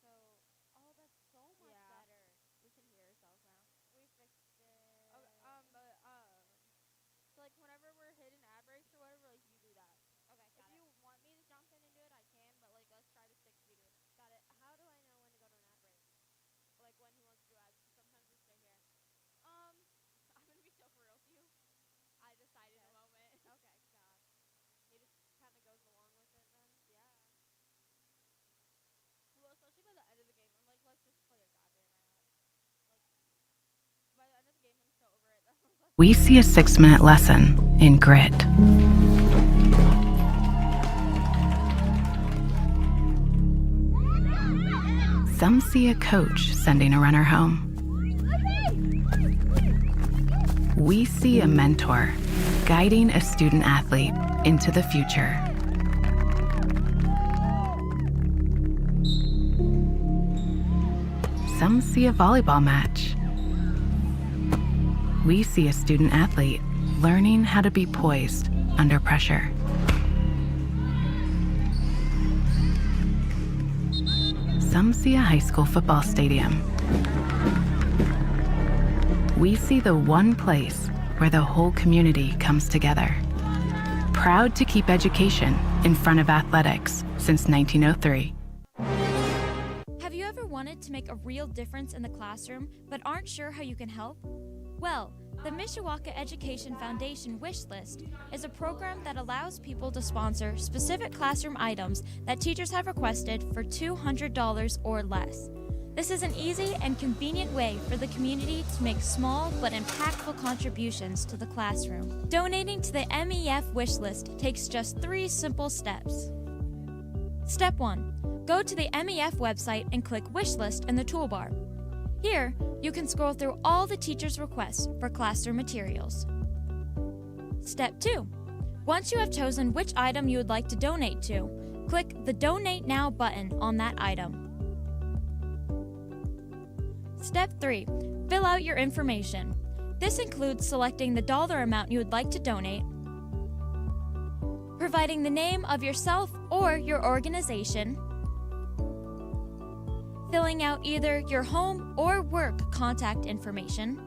So, oh, that's so much Yeah. better. We can hear ourselves now. We fixed it. Okay, so like whenever we're hitting ad breaks or whatever, like you do that. Okay, If got it. you want me to jump in and do it, I can, but like let's try to stick to you doing it. Got it. How do I know when to go to an ad break? Like when he wants to do ads? 'Cause sometimes we stay here. Um, I'm gonna be so for real with you. I decide in a okay, moment. okay, gosh, He just kind of goes along with it then. yeah. Well, especially by the end of the game, I'm like, let's just play a goddamn ad. Like, by the end of the game, I'm so over it. That was like, We see a 6-minute lesson in grit. Some see a coach sending a runner home. We see a mentor guiding a student athlete into the future. Some see a volleyball match. We see a student athlete learning how to be poised under pressure. Some see a high school football stadium. We see the one place where the whole community comes together. Proud to keep education in front of athletics since 1903. Have you ever wanted to make a real difference in the classroom but aren't sure how you can help? Well, the Mishawaka Education Foundation Wish List is a program that allows people to sponsor specific classroom items that teachers have requested for $200 or less. This is an easy and convenient way for the community to make small but impactful contributions to the classroom. Donating to the MEF Wish List takes just 3 simple steps. Step 1. Go to the MEF website and click Wish List in the toolbar. Here, you can scroll through all the teachers' requests for classroom materials. Step 2. Once you have chosen which item you would like to donate to, click the Donate Now button on that item. Step 3. Fill out your information. This includes selecting the dollar amount you would like to donate, providing the name of yourself or your organization, filling out either your home or work contact information,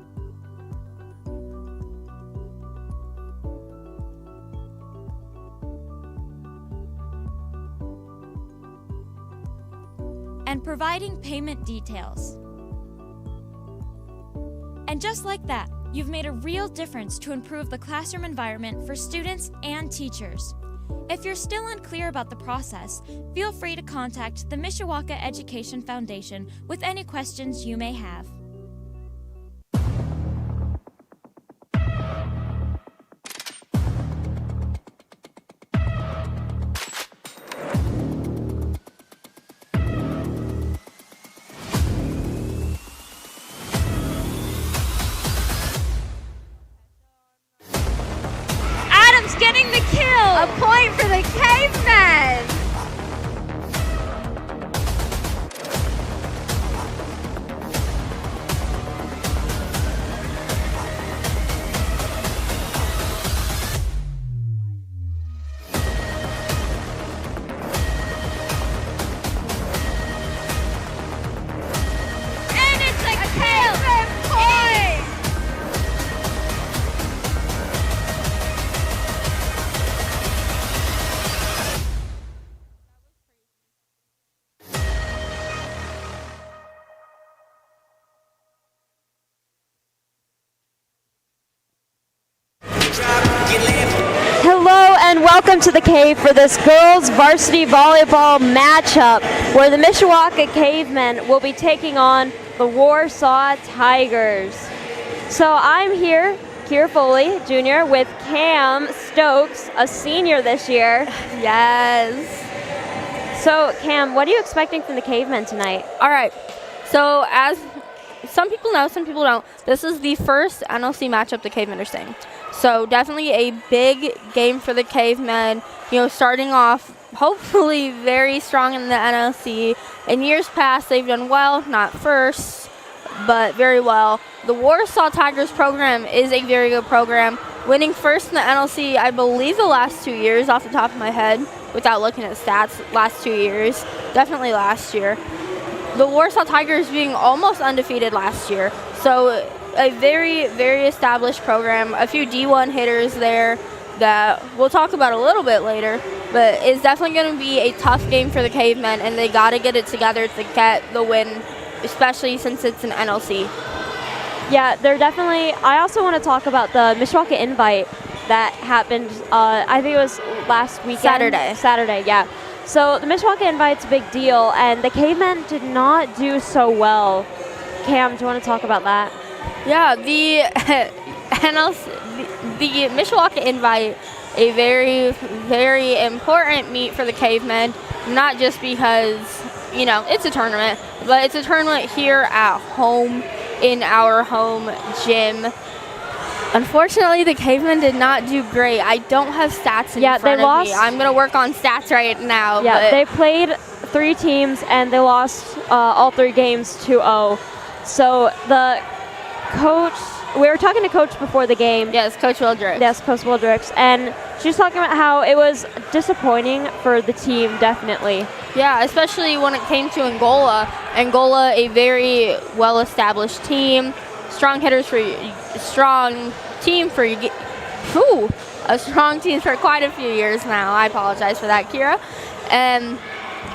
and providing payment details. And just like that, you've made a real difference to improve the classroom environment for students and teachers. If you're still unclear about the process, feel free to contact the Mishawaka Education Foundation with any questions you may have. Adam's getting the kill. A point for the cavemen! And it's a kill. Point! Hello and welcome to the cave for this girls varsity volleyball matchup where the Mishawaka Cavemen will be taking on the Warsaw Tigers. So I'm here, Kira Foley, junior, with Cam Stokes, a senior this year. Yes. So Cam, what are you expecting from the Cavemen tonight? All right. So as some people know, some people don't, this is the first NLC matchup the Cavemen are staying. So definitely a big game for the Cavemen. You know, starting off hopefully very strong in the NLC. In years past, they've done well, not first, but very well. The Warsaw Tigers program is a very good program, winning first in the NLC, I believe, the last 2 years off the top of my head, without looking at stats, last 2 years, definitely last year. The Warsaw Tigers being almost undefeated last year. So a very, very established program, a few D1 hitters there that we'll talk about a little bit later, but it's definitely going to be a tough game for the Cavemen, and they got to get it together to get the win, especially since it's an NLC. Yeah, they're definitely. I also want to talk about the Mishawaka invite that happened. I think it was last weekend. Saturday, yeah. So the Mishawaka invite's a big deal, and the Cavemen did not do so well. Cam, do you want to talk about that? Yeah, the NLC, the Mishawaka invite, a very, very important meet for the Cavemen. Not just because it's a tournament, but it's a tournament here at home, in our home gym. Unfortunately, the Cavemen did not do great. I don't have stats in front of me. I'm going to work on stats right now. Yeah, they played 3 teams, and they lost all 3 games 2-0. So the coach, we were talking to Coach before the game. Yes, Coach Wildricks. Yes, Coach Wildricks. And she was talking about how it was disappointing for the team, definitely. Yeah, especially when it came to Angola. Angola, a very well-established team, strong hitters for a strong team for quite a few years now. I apologize for that, Kira. And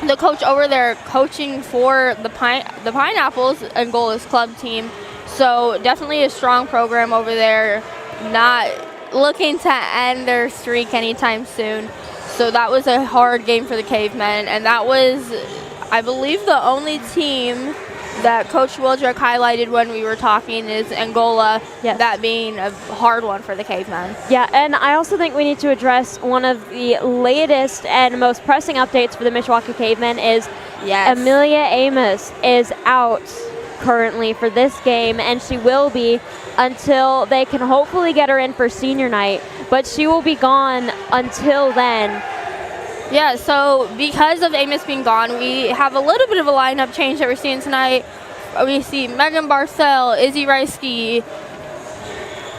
the coach over there coaching for the Pineapples, Angola's club team. So definitely a strong program over there, not looking to end their streak anytime soon. So that was a hard game for the Cavemen, and that was, I believe, the only team that Coach Wildrick highlighted when we were talking is Angola, yes. That being a hard one for the Cavemen. Yeah, and I also think we need to address one of the latest and most pressing updates for the Mishawaka Cavemen is Amelia Amos is out currently for this game, and she will be until they can hopefully get her in for senior night, but she will be gone until then. Yeah, so because of Amos being gone, we have a little bit of a lineup change that we're seeing tonight. We see Megan Barcel, Izzy Reisky,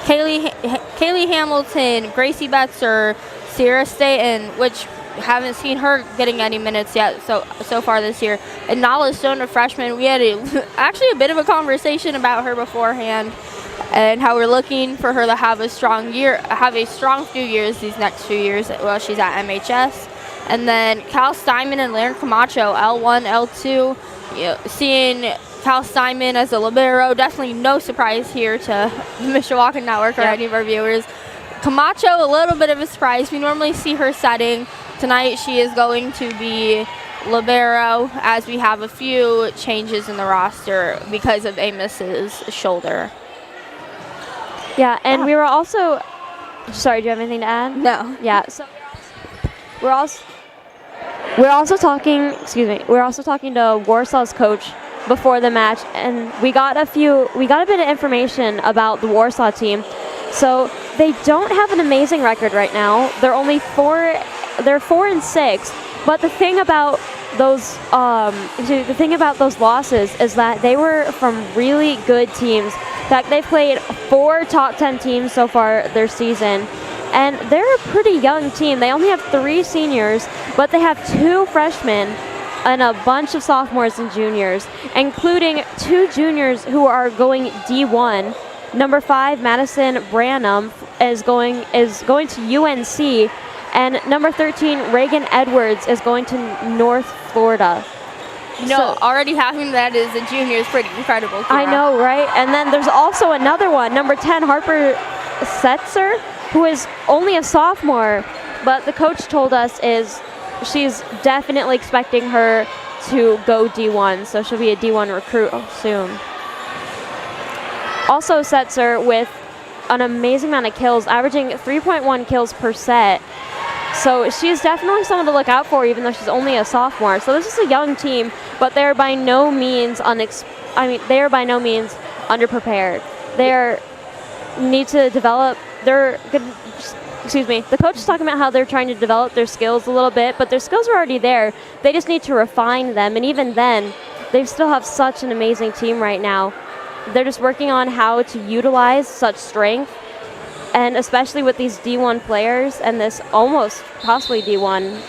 Kaylee Hamilton, Gracie Betzer, Sierra Staten, which haven't seen her getting any minutes yet so far this year. And Nala Stone, a freshman. We had actually a bit of a conversation about her beforehand and how we're looking for her to have a strong few years these next few years while she's at MHS. And then Cal Steinman and Lauren Camacho, L1, L2. Seeing Cal Steinman as a libero, definitely no surprise here to the Mishawaka Network or any of our viewers. Camacho, a little bit of a surprise. We normally see her setting. Tonight she is going to be libero, as we have a few changes in the roster because of Amos's shoulder. Yeah, and we were also, sorry, do you have anything to add? No. Yeah, so we're also talking to Warsaw's coach before the match, and we got a bit of information about the Warsaw team. So they don't have an amazing record right now. They're 4-6, but the thing about those losses is that they were from really good teams. In fact, they've played 4 top 10 teams so far this season, and they're a pretty young team. They only have 3 seniors, but they have 2 freshmen and a bunch of sophomores and juniors, including 2 juniors who are going D1. Number 5, Madison Branham, is going to UNC, and number 13, Reagan Edwards, is going to North Florida. Already having that as a junior is pretty incredible. Kira. I know, right? And then there's also another one, number 10, Harper Setzer, who is only a sophomore, but the coach told us she's definitely expecting her to go D1, so she'll be a D1 recruit soon. Also Setzer with an amazing amount of kills, averaging 3.1 kills per set. So she's definitely someone to look out for, even though she's only a sophomore. So this is a young team, but they're by no means underprepared. They need to develop their the coach is talking about how they're trying to develop their skills a little bit, but their skills are already there. They just need to refine them, and even then, they still have such an amazing team right now. they're just working on how to utilize such strength, and especially with these D1 players and this almost possibly D1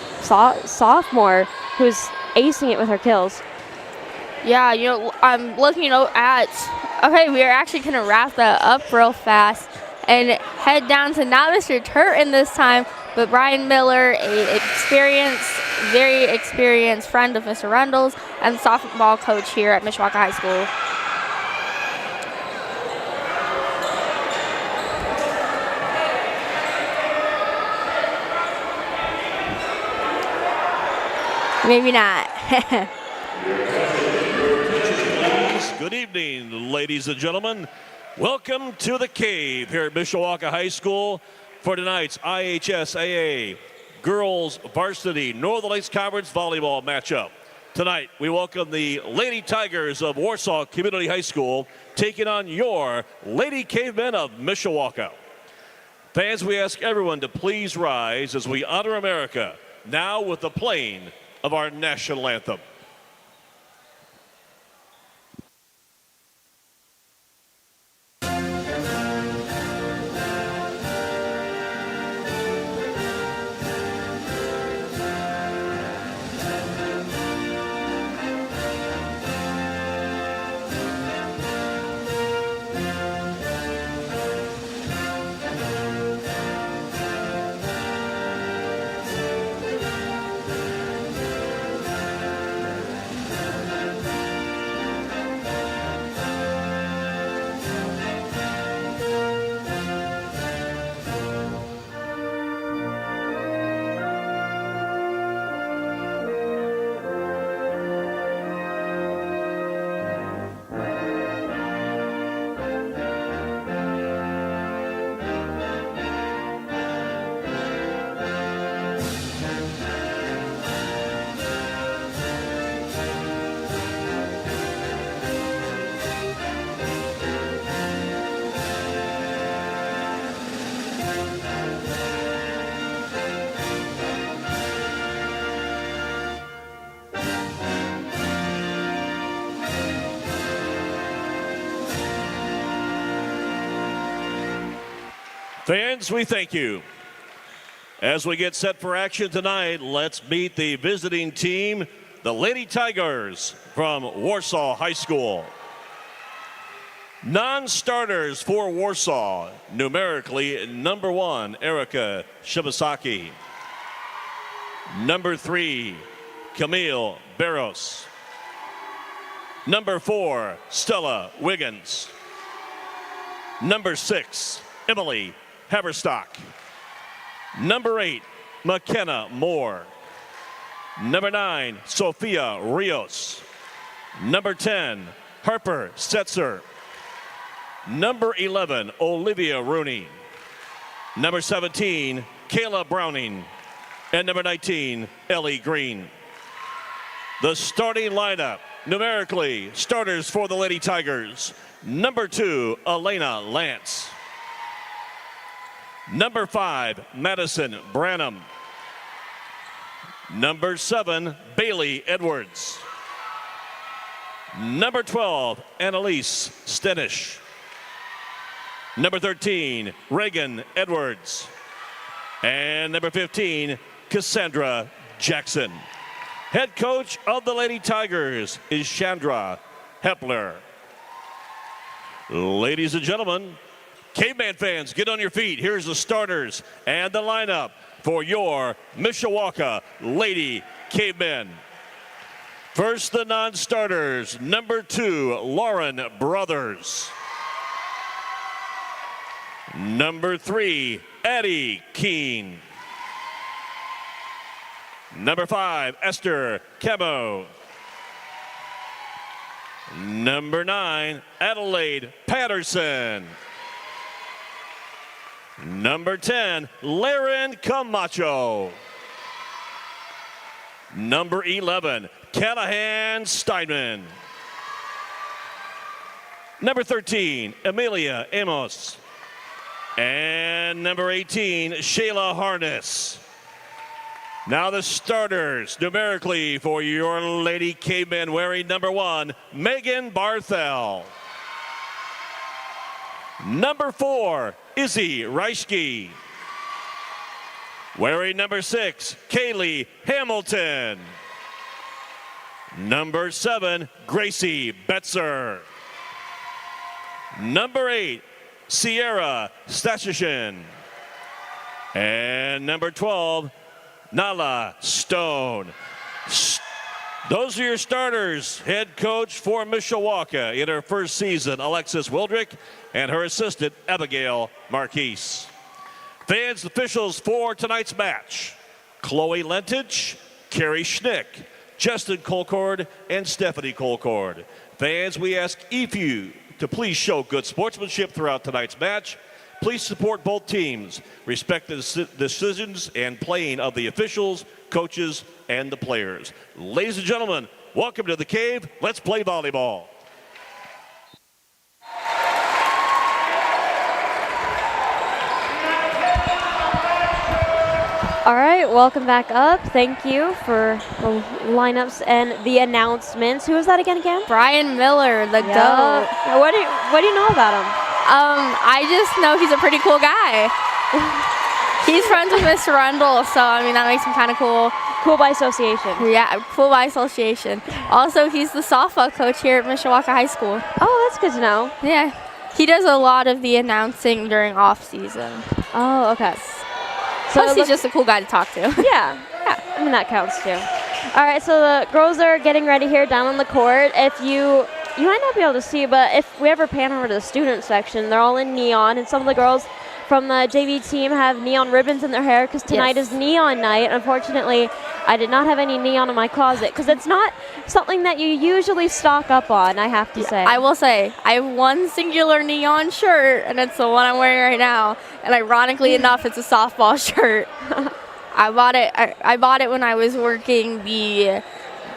sophomore who's acing it with her kills. Yeah, I'm looking at, okay, we are actually going to wrap that up real fast and head down to not Mr. Turton this time, but Brian Miller, very experienced friend of Mr. Rundle's and softball coach here at Mishawaka High School. Maybe not. Good evening, ladies and gentlemen. Welcome to the Cave here at Mishawaka High School for tonight's IHSAA Girls Varsity Northern Lakes Conference Volleyball matchup. Tonight, we welcome the Lady Tigers of Warsaw Community High School taking on your Lady Cavemen of Mishawaka. Fans, we ask everyone to please rise as we honor America, now with the playing of our national anthem. Fans, we thank you. As we get set for action tonight, let's meet the visiting team, the Lady Tigers from Warsaw High School. Non-starters for Warsaw, numerically number 1, Erica Shibasaki. Number 3, Camille Barros. Number 4, Stella Wiggins. Number 6, Emily Haverstock. Number 8, McKenna Moore. Number 9, Sophia Rios. Number 10, Harper Setzer. Number 11, Olivia Rooney. Number 17, Kayla Browning. And number 19, Ellie Green. The starting lineup, numerically, starters for the Lady Tigers. Number 2, Elena Lance. Number 5, Madison Branham. Number 7, Bailey Edwards. Number 12, Annalise Stenish. Number 13, Reagan Edwards. And number 15, Cassandra Jackson. Head coach of the Lady Tigers is Chandra Hepler. Ladies and gentlemen, Caveman fans, get on your feet. Here's the starters and the lineup for your Mishawaka Lady Cavemen. First, the non-starters. Number 2, Lauren Brothers. Number 3, Addie Keene. Number 5, Esther Cabo. Number 9, Adelaide Patterson. Number 10, Laren Camacho. Number 11, Callahan Steinman. Number 13, Amelia Amos. And number 18, Shayla Harness. Now the starters, numerically for your Lady Cavemen, wearing number 1, Megan Barthel. Number 4, Izzy Reischke. Wearing number 6, Kaylee Hamilton. Number 7, Gracie Betzer. Number 8, Sierra Stashishin. And number 12, Nala Stone. Those are your starters. Head coach for Mishawaka in her first season, Alexis Wildrick, and her assistant, Abigail Marquise. Fans, officials for tonight's match, Chloe Lentich, Carrie Schnick, Justin Colcord, and Stephanie Colcord. Fans, we ask each of you to please show good sportsmanship throughout tonight's match. Please support both teams, respect the decisions and playing of the officials, coaches, and the players. Ladies and gentlemen, welcome to the Cave. Let's play volleyball. All right, welcome back up. Thank you for the lineups and the announcements. Who was that again? Brian Miller, the GOAT. What do you know about him? I just know he's a pretty cool guy. He's friends with Mr. Rundle, so I mean that makes him kind of cool. Cool by association. Yeah, cool by association. Also, he's the softball coach here at Mishawaka High School. Oh, that's good to know. Yeah, he does a lot of the announcing during off season. Oh, okay. So plus, he's just a cool guy to talk to. Yeah, I mean that counts too. All right, so the girls are getting ready here down on the court. If you might not be able to see, but if we ever pan over to the student section, they're all in neon, and some of the girls from the JV team have neon ribbons in their hair because tonight is neon night. Unfortunately, I did not have any neon in my closet because it's not something that you usually stock up on, I have to say. I will say, I have one singular neon shirt, and it's the one I'm wearing right now. And ironically enough, it's a softball shirt. I bought it when I was working the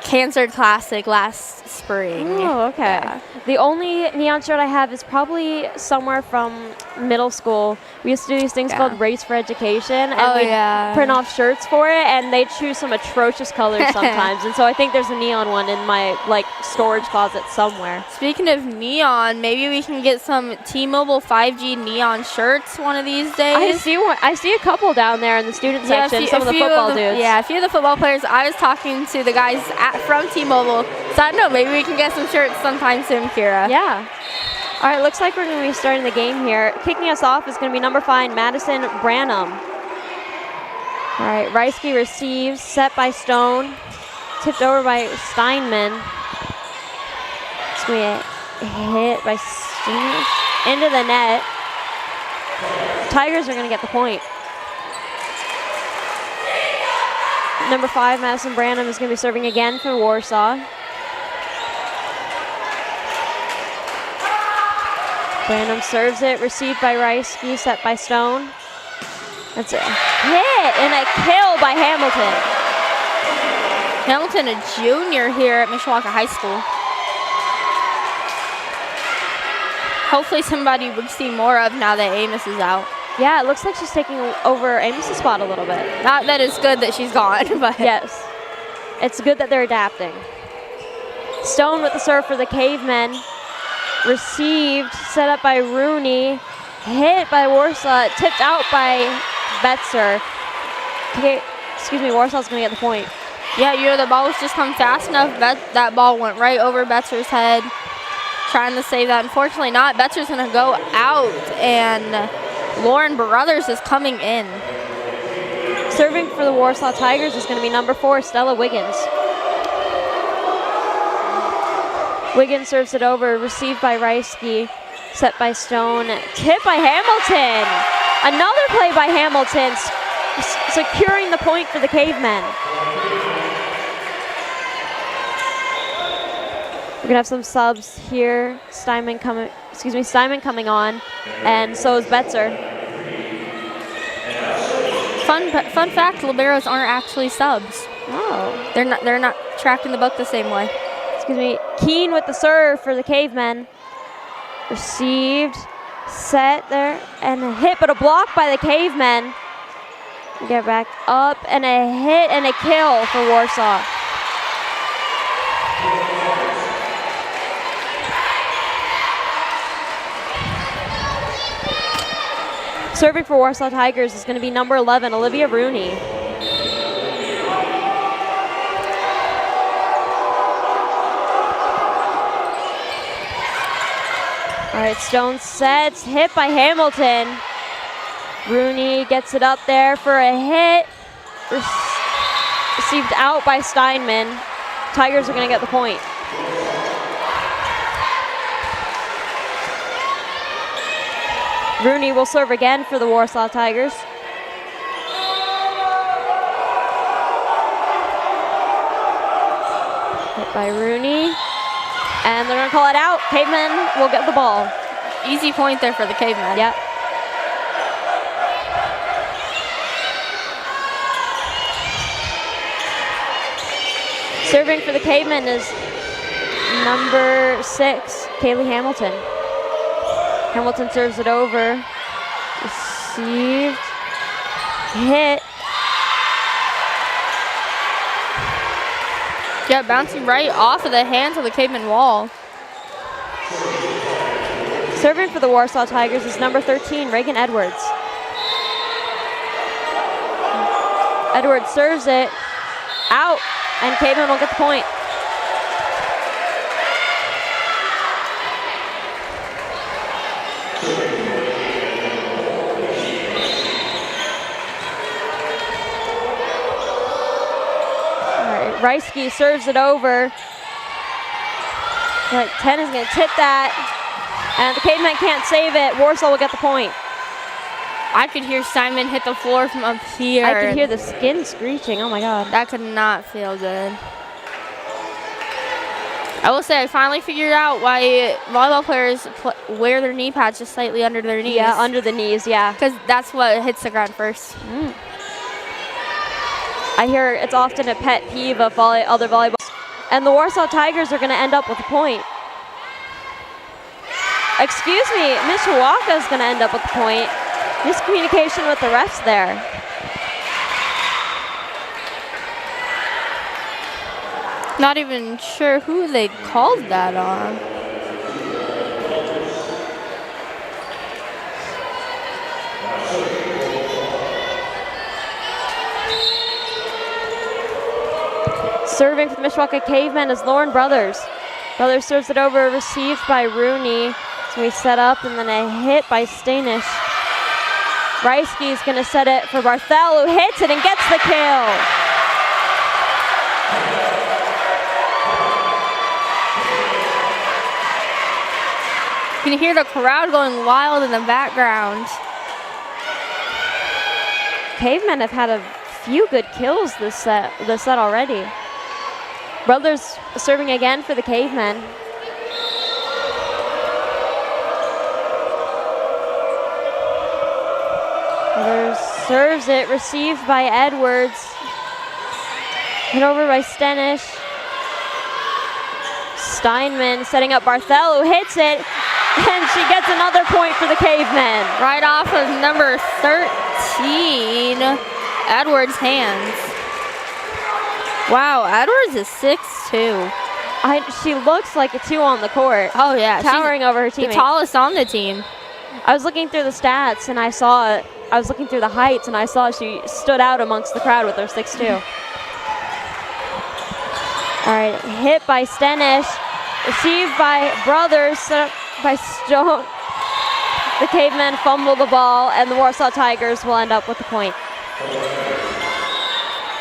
Cancer Classic last spring. Oh, okay. Yeah. The only neon shirt I have is probably somewhere from middle school. We used to do these things called Race for Education, and we print off shirts for it, and they choose some atrocious colors sometimes. And so I think there's a neon one in my storage closet somewhere. Speaking of neon, maybe we can get some T-Mobile 5G neon shirts one of these days. I see a couple down there in the student section. Some of the football dudes. Yeah, a few of the football players. I was talking to the guys from T-Mobile, so I don't know. Maybe we can get some shirts sometime soon, Kira. Yeah. All right, looks like we're going to be starting the game here. Kicking us off is going to be number 5, Madison Branham. All right, Reischke receives, set by Stone, tipped over by Steinman. It's going to be a hit by Steinman into the net. Tigers are going to get the point. Number 5, Madison Branham, is going to be serving again for Warsaw. Branham serves it, received by Reischke, set by Stone. That's a hit and a kill by Hamilton. Hamilton, a junior here at Mishawaka High School. Hopefully somebody would see more of now that Amos is out. Yeah, it looks like she's taking over Amos's spot a little bit. Not that it's good that she's gone, but yes. It's good that they're adapting. Stone with the serve for the Cavemen. Received, set up by Rooney, hit by Warsaw, tipped out by Betzer. Okay, Warsaw's going to get the point. Yeah, the ball was just come fast enough. That ball went right over Betzer's head. Trying to save that. Unfortunately not. Betzer's going to go out, and Lauren Brothers is coming in. Serving for the Warsaw Tigers is going to be number 4, Stella Wiggins. Wiggins serves it over, received by Reischke, set by Stone, tipped by Hamilton. Another play by Hamilton, securing the point for the Cavemen. We're gonna have some subs here. Steinman coming on, and so is Betzer. Fun fact: liberos aren't actually subs. Oh, they're not tracked in the book the same way. Keene with the serve for the Cavemen. Received, set there, and a hit, but a block by the Cavemen. Get back up, and a hit and a kill for Warsaw. Serving for Warsaw Tigers is going to be number 11, Olivia Rooney. All right, Stone sets, hit by Hamilton. Rooney gets it up there for a hit. Received out by Steinman. Tigers are going to get the point. Rooney will serve again for the Warsaw Tigers. Hit by Rooney. And they're going to call it out. Cavemen will get the ball. Easy point there for the Cavemen. Yep. Serving for the Cavemen is number 6, Kaylee Hamilton. Hamilton serves it over. Received. Hit. Yeah, bouncing right off of the hands of the Caveman wall. Serving for the Warsaw Tigers is number 13, Reagan Edwards. Edwards serves it out, and Caveman will get the point. Reisky serves it over. But 10 is going to tip that. And the Cavemen can't save it. Warsaw will get the point. I could hear Simon hit the floor from up here. I could hear the skin screeching. Oh my God. That could not feel good. I will say I finally figured out why volleyball players wear their knee pads just slightly under their knees. Yeah, under the knees, yeah. Because that's what hits the ground first. I hear it's often a pet peeve of other volleyballs. And the Warsaw Tigers are going to end up with a point. Excuse me, Mishawaka is going to end up with a point. Miscommunication with the refs there. Not even sure who they called that on. Serving for the Mishawaka Cavemen is Lauren Brothers. Brothers serves it over, received by Rooney. So we set up and then a hit by Stanish. Reisky is going to set it for Barthel, who hits it and gets the kill. You can hear the crowd going wild in the background. Cavemen have had a few good kills this set already. Brothers serving again for the Cavemen. Brothers serves it, received by Edwards. Hit over by Stenish. Steinman setting up Barthel, who hits it, and she gets another point for the Cavemen. Right off of number 13, Edwards' hands. Wow, Edwards is 6'2". She looks like a 2 on the court. Oh yeah, towering over her teammates. The tallest on the team. I was looking through the stats and I saw it. I was looking through the heights and I saw she stood out amongst the crowd with her 6'2". All right, hit by Stenish, received by Brothers, set up by Stone. The Cavemen fumble the ball and the Warsaw Tigers will end up with the point.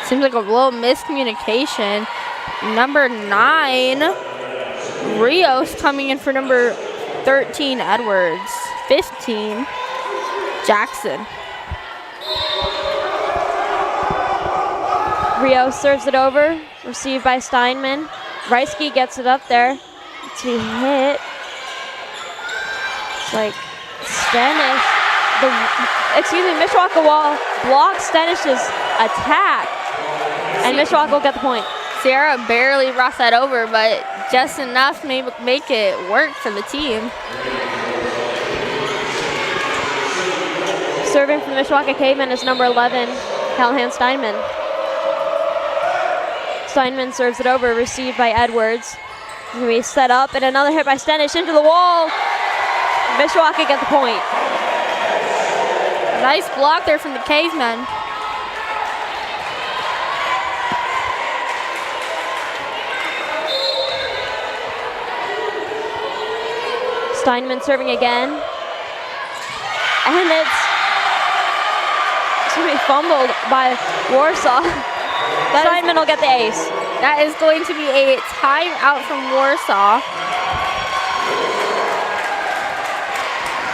Seems like a little miscommunication. Number 9, Rios coming in for number 13, Edwards. 15, Jackson. Rios serves it over, received by Steinman. Reisky gets it up there to hit. It's like Stenish. Mishawaka wall blocks Stenish's attack. And Mishawaka will get the point. Sierra barely brought that over, but just enough to make it work for the team. Serving from the Mishawaka Cavemen is number 11, Callahan Steinman. Steinman serves it over, received by Edwards. We set up, and another hit by Stenish into the wall. Mishawaka get the point. Nice block there from the Cavemen. Steinman serving again. And it's going to be fumbled by Warsaw. Steinman will get the ace. That is going to be a timeout from Warsaw.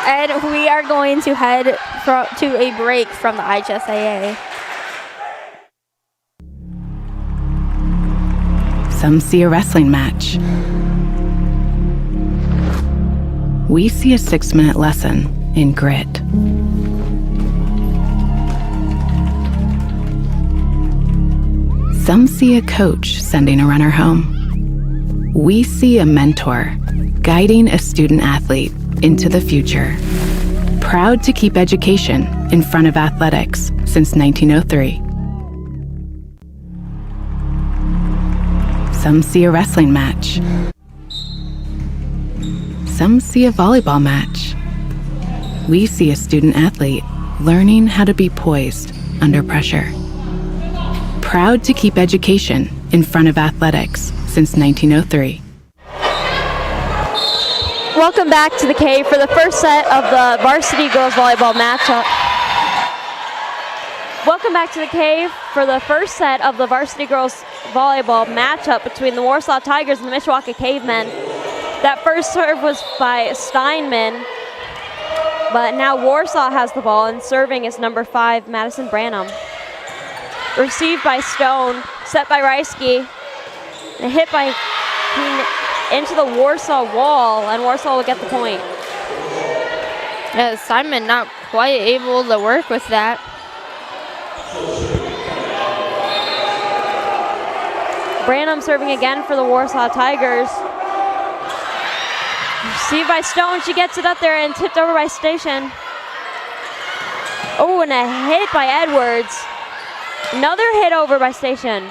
And we are going to head to a break from the IHSAA. Some see a wrestling match. We see a 6-minute lesson in grit. Some see a coach sending a runner home. We see a mentor guiding a student athlete into the future. Proud to keep education in front of athletics since 1903. Some see a wrestling match. Some see a volleyball match. We see a student athlete learning how to be poised under pressure. Proud to keep education in front of athletics since 1903. Welcome back to the Cave for the first set of the varsity girls volleyball matchup. Welcome back to the Cave for the first set of the varsity girls volleyball matchup between the Warsaw Tigers and the Mishawaka Cavemen. That first serve was by Steinman, but now Warsaw has the ball, and serving is number 5, Madison Branham. Received by Stone, set by Reisky, and hit by into the Warsaw wall, and Warsaw will get the point. Yeah, Steinman not quite able to work with that. Branham serving again for the Warsaw Tigers. Received by Stone, she gets it up there and tipped over by Station. Oh, and a hit by Edwards. Another hit over by Station.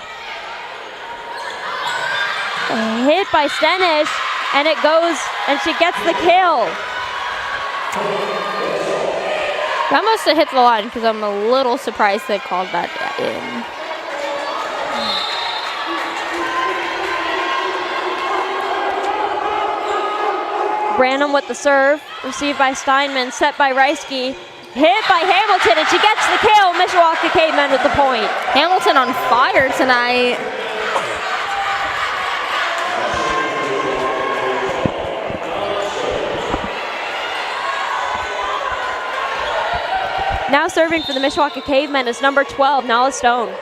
A hit by Stenish, and it goes, and she gets the kill. That must have hit the line because I'm a little surprised they called that in. Branham with the serve, received by Steinman, set by Reisky, hit by Hamilton, and she gets the kill. Mishawaka Cavemen with the point. Hamilton on fire tonight. Now serving for the Mishawaka Cavemen is number 12, Nala Stone.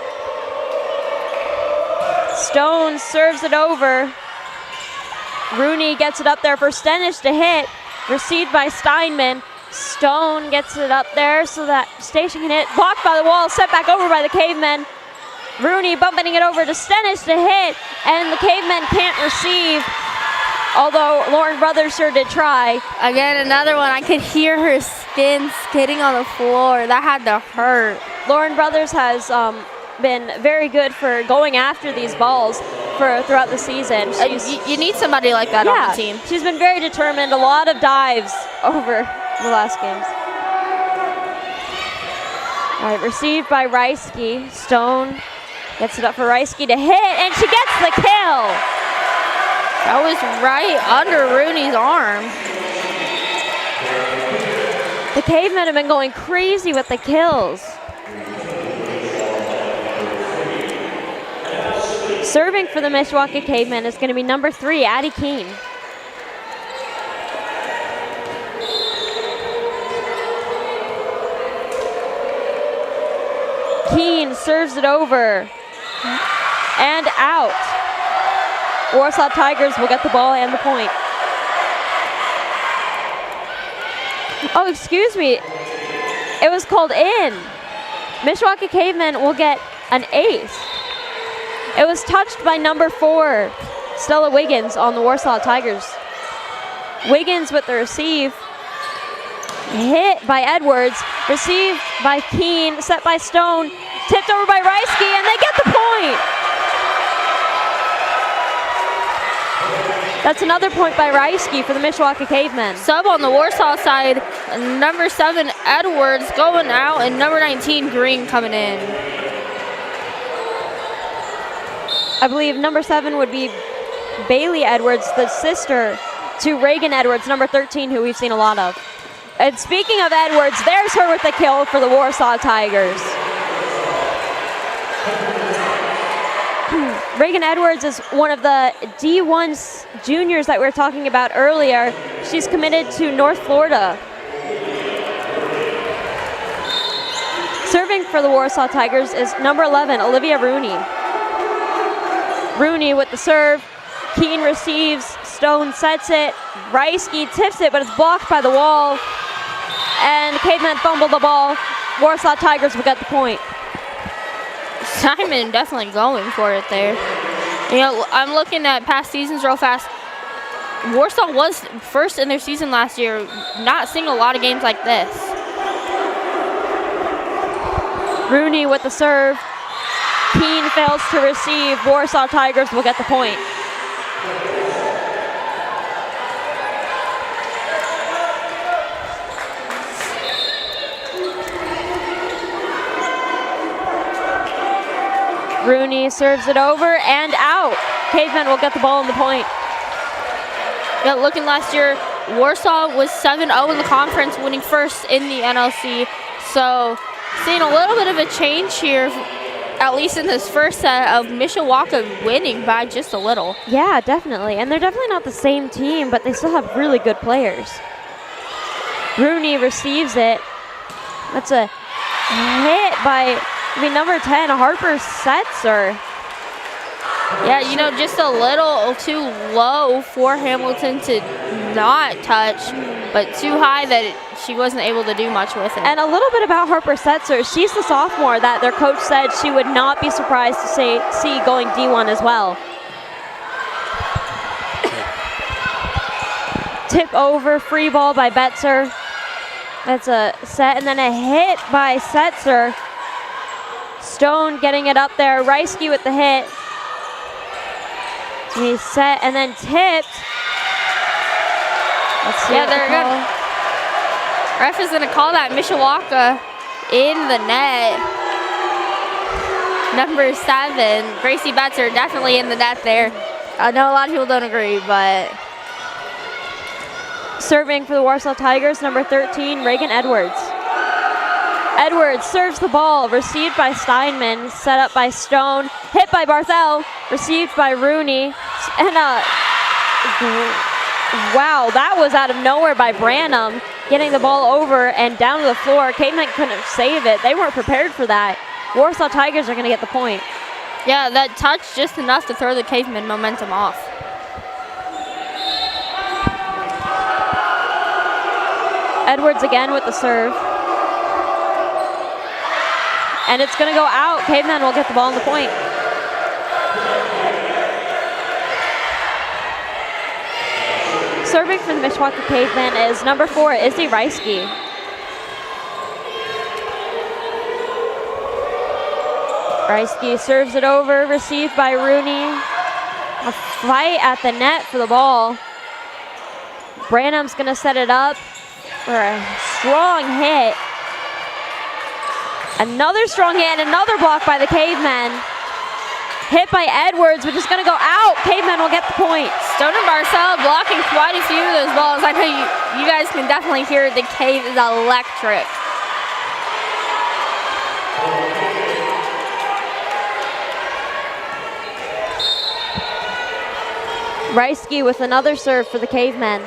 Stone serves it over. Rooney gets it up there for Stenish to hit. Received by Steinman. Stone gets it up there so that Station can hit. Blocked by the wall, set back over by the Cavemen. Rooney bumping it over to Stenish to hit, and the Cavemen can't receive, although Lauren Brothers sure did try. Again, another one. I could hear her skin skidding on the floor. That had to hurt. Lauren Brothers has been very good for going after these balls throughout the season. You need somebody like that on the team. She's been very determined. A lot of dives over the last games. All right, received by Reisky. Stone gets it up for Reisky to hit, and she gets the kill. That was right under Rooney's arm. The Cavemen have been going crazy with the kills. Serving for the Mishawaka Cavemen is going to be number 3, Addie Keene. Keene serves it over and out. Warsaw Tigers will get the ball and the point. Oh, excuse me. It was called in. Mishawaka Cavemen will get an ace. It was touched by number 4, Stella Wiggins, on the Warsaw Tigers. Wiggins with the receive. Hit by Edwards. Received by Keene. Set by Stone. Tipped over by Reisky, and they get the point. That's another point by Reisky for the Mishawaka Cavemen. Sub on the Warsaw side, number 7, Edwards going out, and number 19, Green, coming in. I believe number 7 would be Bailey Edwards, the sister to Reagan Edwards, number 13, who we've seen a lot of. And speaking of Edwards, there's her with the kill for the Warsaw Tigers. Reagan Edwards is one of the D1 juniors that we were talking about earlier. She's committed to North Florida. Serving for the Warsaw Tigers is number 11, Olivia Rooney. Rooney with the serve. Keene receives. Stone sets it. Reisky tips it, but it's blocked by the wall. And Cavemen fumble the ball. Warsaw Tigers will get the point. Simon definitely going for it there. You know, I'm looking at past seasons real fast. Warsaw was first in their season last year, not seeing a lot of games like this. Rooney with the serve. Keene fails to receive. Warsaw Tigers will get the point. Rooney serves it over and out. Cavemen will get the ball in the point. Yeah, looking last year, Warsaw was 7-0 in the conference, winning first in the NLC. So seeing a little bit of a change here, at least in this first set, of Mishawaka winning by just a little. Yeah, definitely. And they're definitely not the same team, but they still have really good players. Rooney receives it. That's a hit by number 10, Harper Setzer. Yeah, you know, just a little too low for Hamilton to not touch, but too high that she wasn't able to do much with it. And a little bit about Harper Setzer. She's the sophomore that their coach said she would not be surprised to see going D1 as well. Tip over, free ball by Betzer. That's a set, and then a hit by Setzer. Stone getting it up there. Reisky with the hit. He's set and then tipped. Let's see. Yeah, they're good. Ref is going to call that Mishawaka in the net. Number 7, Gracie Betzer, definitely in the net there. I know a lot of people don't agree, but. Serving for the Warsaw Tigers, number 13, Reagan Edwards. Edwards serves the ball, received by Steinman, set up by Stone, hit by Barthel, received by Rooney, and wow, that was out of nowhere by Branham, getting the ball over and down to the floor. Cavemen couldn't save it. They weren't prepared for that. Warsaw Tigers are going to get the point. Yeah, that touch just enough to throw the Cavemen momentum off. Edwards again with the serve. And it's going to go out. Cavemen will get the ball on the point. Serving for the Mishawaka Cavemen is number 4, Izzy Reisky. Reisky serves it over, received by Rooney. A fight at the net for the ball. Branham's going to set it up for a strong hit. Another strong hit and another block by the Cavemen. Hit by Edwards, which is going to go out. Cavemen will get the point. Stone and Barcel blocking quite a few of those balls. I know you guys can definitely hear the Cave is electric. Reisky with another serve for the Cavemen.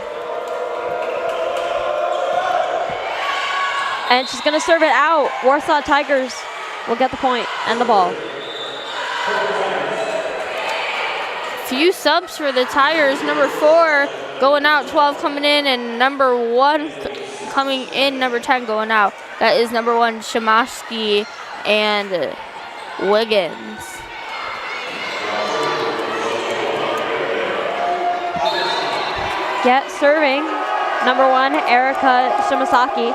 And she's going to serve it out. Warsaw Tigers will get the point and the ball. Few subs for the Tigers. Number 4 going out, 12 coming in, and number 1 coming in, number 10 going out. That is number 1, Shamaski and Wiggins. Get serving, number 1, Erica Shimasaki.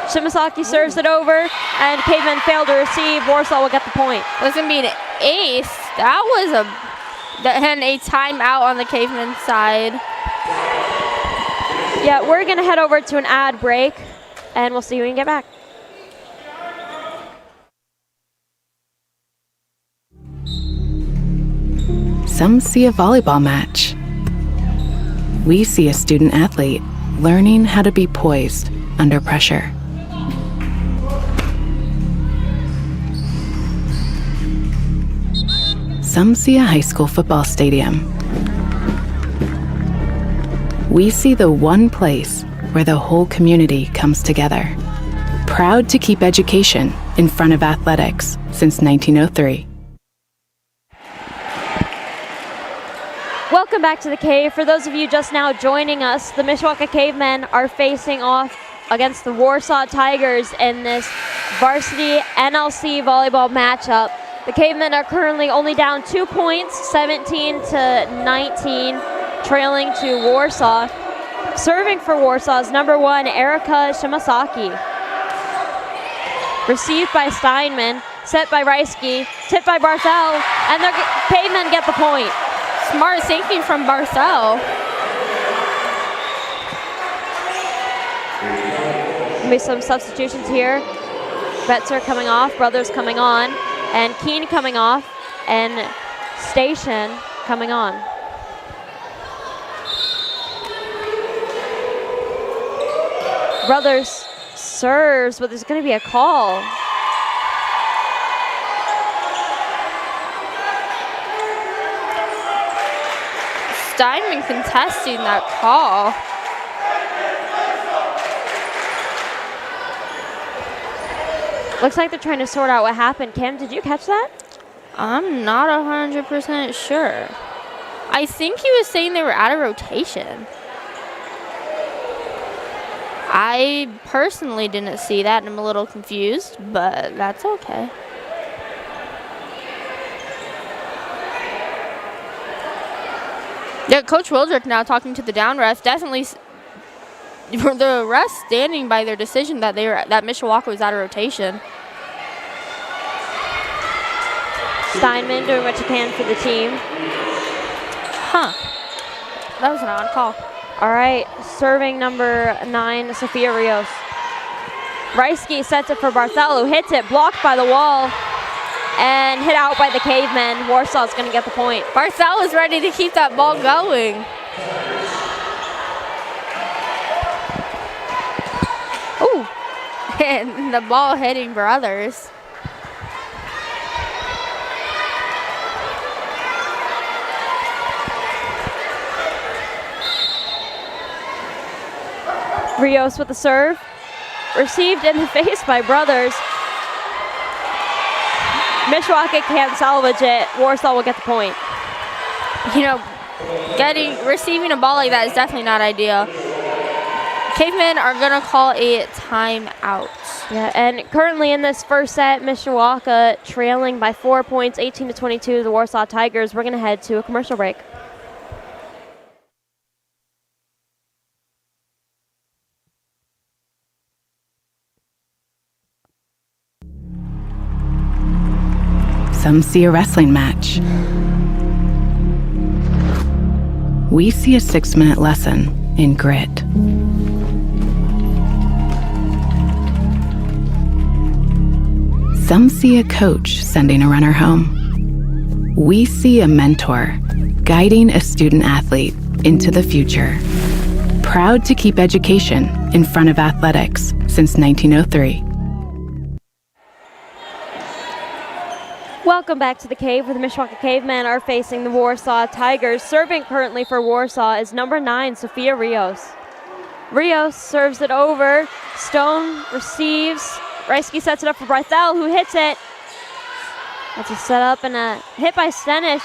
Shimasaki serves it over, and Cavemen fail to receive. Warsaw will get the point. That's going to be an ace. That was a timeout on the Cavemen side. Yeah, we're going to head over to an ad break. and we'll see you when you get back. Some see a volleyball match. We see a student athlete learning how to be poised under pressure. Some see a high school football stadium. We see the one place where the whole community comes together. Proud to keep education in front of athletics since 1903. Welcome back to the Cave. For those of you just now joining us, the Mishawaka Cavemen are facing off against the Warsaw Tigers in this varsity NLC volleyball matchup. The Cavemen are currently only down 2 points, 17 to 19, trailing to Warsaw. Serving for Warsaw is number 1, Erika Shimasaki. Received by Steinman, set by Reisky, tipped by Barthel, and the Cavemen get the point. Smart thinking from Barthel. There'll be some substitutions here. Betzer coming off, Brothers coming on, and Keene coming off, and Station coming on. Brothers serves, but there's going to be a call. Steinman contesting that call. Looks like they're trying to sort out what happened. Kim, did you catch that? I'm not 100% sure. I think he was saying they were out of rotation. I personally didn't see that, and I'm a little confused, but that's okay. Yeah, Coach Wildrick now talking to the down ref. Definitely, the refs standing by their decision that that Mishawaka was out of rotation. Steinman doing what you can for the team. Huh. That was an odd call. All right, serving number 9, Sophia Rios. Reisky sets it for Barthel, who hits it, blocked by the wall, and hit out by the Cavemen. Warsaw's going to get the point. Barthel is ready to keep that ball going. Ooh, and the ball hitting Brothers. Rios with the serve. Received in the face by Brothers. Mishawaka can't salvage it. Warsaw will get the point. You know, receiving a ball like that is definitely not ideal. Cavemen are going to call a timeout. Yeah, and currently in this first set, Mishawaka trailing by 4 points, 18 to 22, the Warsaw Tigers. We're going to head to a commercial break. Some see a wrestling match. We see a 6-minute lesson in grit. Some see a coach sending a runner home. We see a mentor guiding a student athlete into the future. Proud to keep education in front of athletics since 1903. Welcome back to the Cave, where the Mishawaka Cavemen are facing the Warsaw Tigers. Serving currently for Warsaw is number 9, Sophia Rios. Rios serves it over. Stone receives. Reisky sets it up for Barthel, who hits it. That's a setup and a hit by Stenish.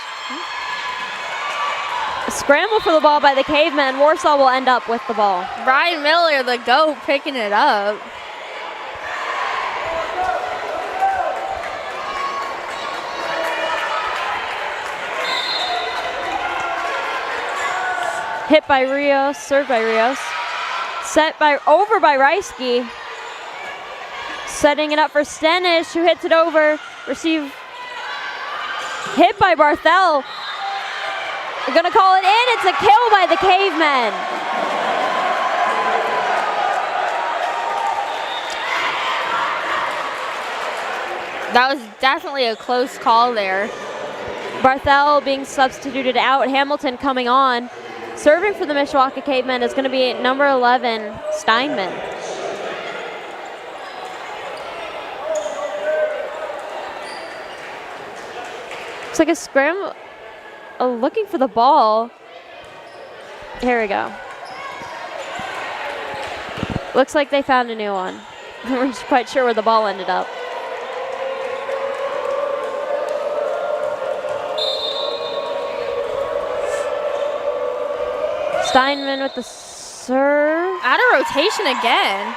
A scramble for the ball by the Cavemen. Warsaw will end up with the ball. Ryan Miller, the GOAT, picking it up. Hit by Rios, served by Rios. Over by Reisky. Setting it up for Stenish, who hits it over. Receive. Hit by Barthel. They're going to call it in. It's a kill by the Cavemen. That was definitely a close call there. Barthel being substituted out. Hamilton coming on. Serving for the Mishawaka Cavemen is going to be number 11, Steinman. Looks like a scramble. Looking for the ball. Here we go. Looks like they found a new one. We're not quite sure where the ball ended up. Steinman with the serve. Out of rotation again.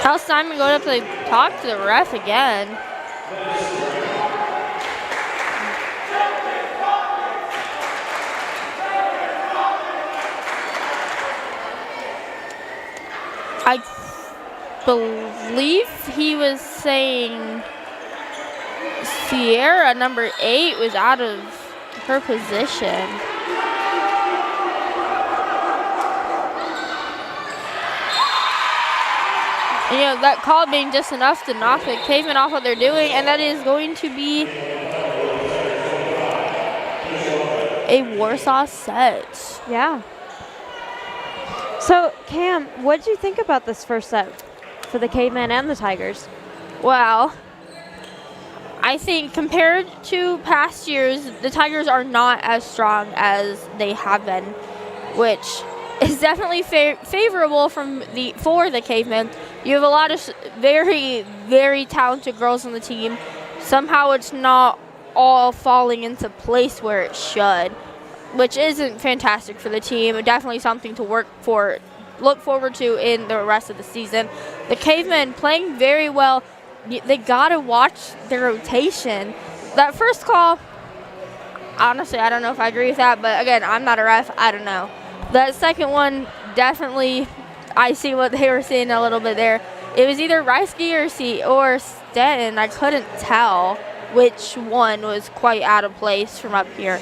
Cal Steinman going up to talk to the ref again. I believe he was saying Sierra, number 8, was out of her position. And, that call being just enough to knock the Cavemen off what they're doing, and that is going to be a Warsaw set. Yeah. So, Cam, what did you think about this first set for the Cavemen and the Tigers? Well, I think compared to past years, the Tigers are not as strong as they have been, which is definitely favorable for the Cavemen. You have a lot of very, very talented girls on the team. Somehow it's not all falling into place where it should, which isn't fantastic for the team. Definitely something to look forward to in the rest of the season. The Cavemen playing very well. They gotta watch their rotation. That first call, honestly, I don't know if I agree with that, but again, I'm not a ref, I don't know. That second one, definitely, I see what they were seeing a little bit there. It was either Reisky or Stanton. I couldn't tell which one was quite out of place from up here.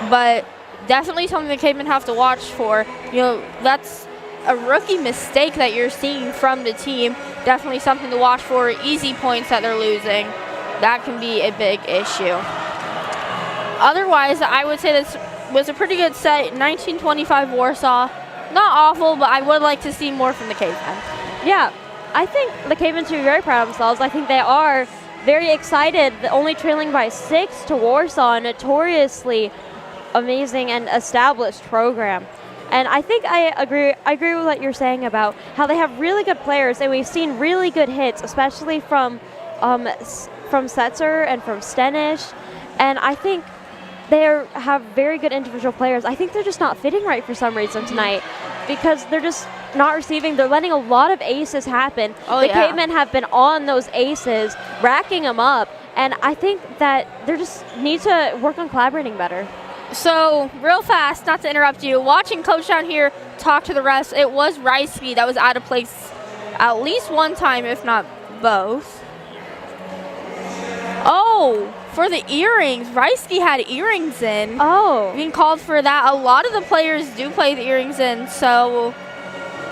But definitely something the Cavemen have to watch for. That's a rookie mistake that you're seeing from the team. Definitely something to watch for. Easy points that they're losing. That can be a big issue. Otherwise, I would say this was a pretty good set. 1925 Warsaw. Not awful, but I would like to see more from the Cavemen. Yeah, I think the Cavemen should be very proud of themselves. I think they are very excited, only trailing by 6 to Warsaw, a notoriously amazing and established program. And I think I agree with what you're saying about how they have really good players, and we've seen really good hits, especially from Setzer and from Stenish. And I think they have very good individual players. I think they're just not fitting right for some reason tonight because they're just not receiving. They're letting a lot of aces happen. The Cavemen have been on those aces, racking them up, and I think that they just need to work on collaborating better. So, real fast, not to interrupt you, watching Coach down here talk to the refs, it was Reisky that was out of place at least one time, if not both. Oh, for the earrings, Reisky had earrings in. Oh. Being called for that. A lot of the players do play the earrings in, so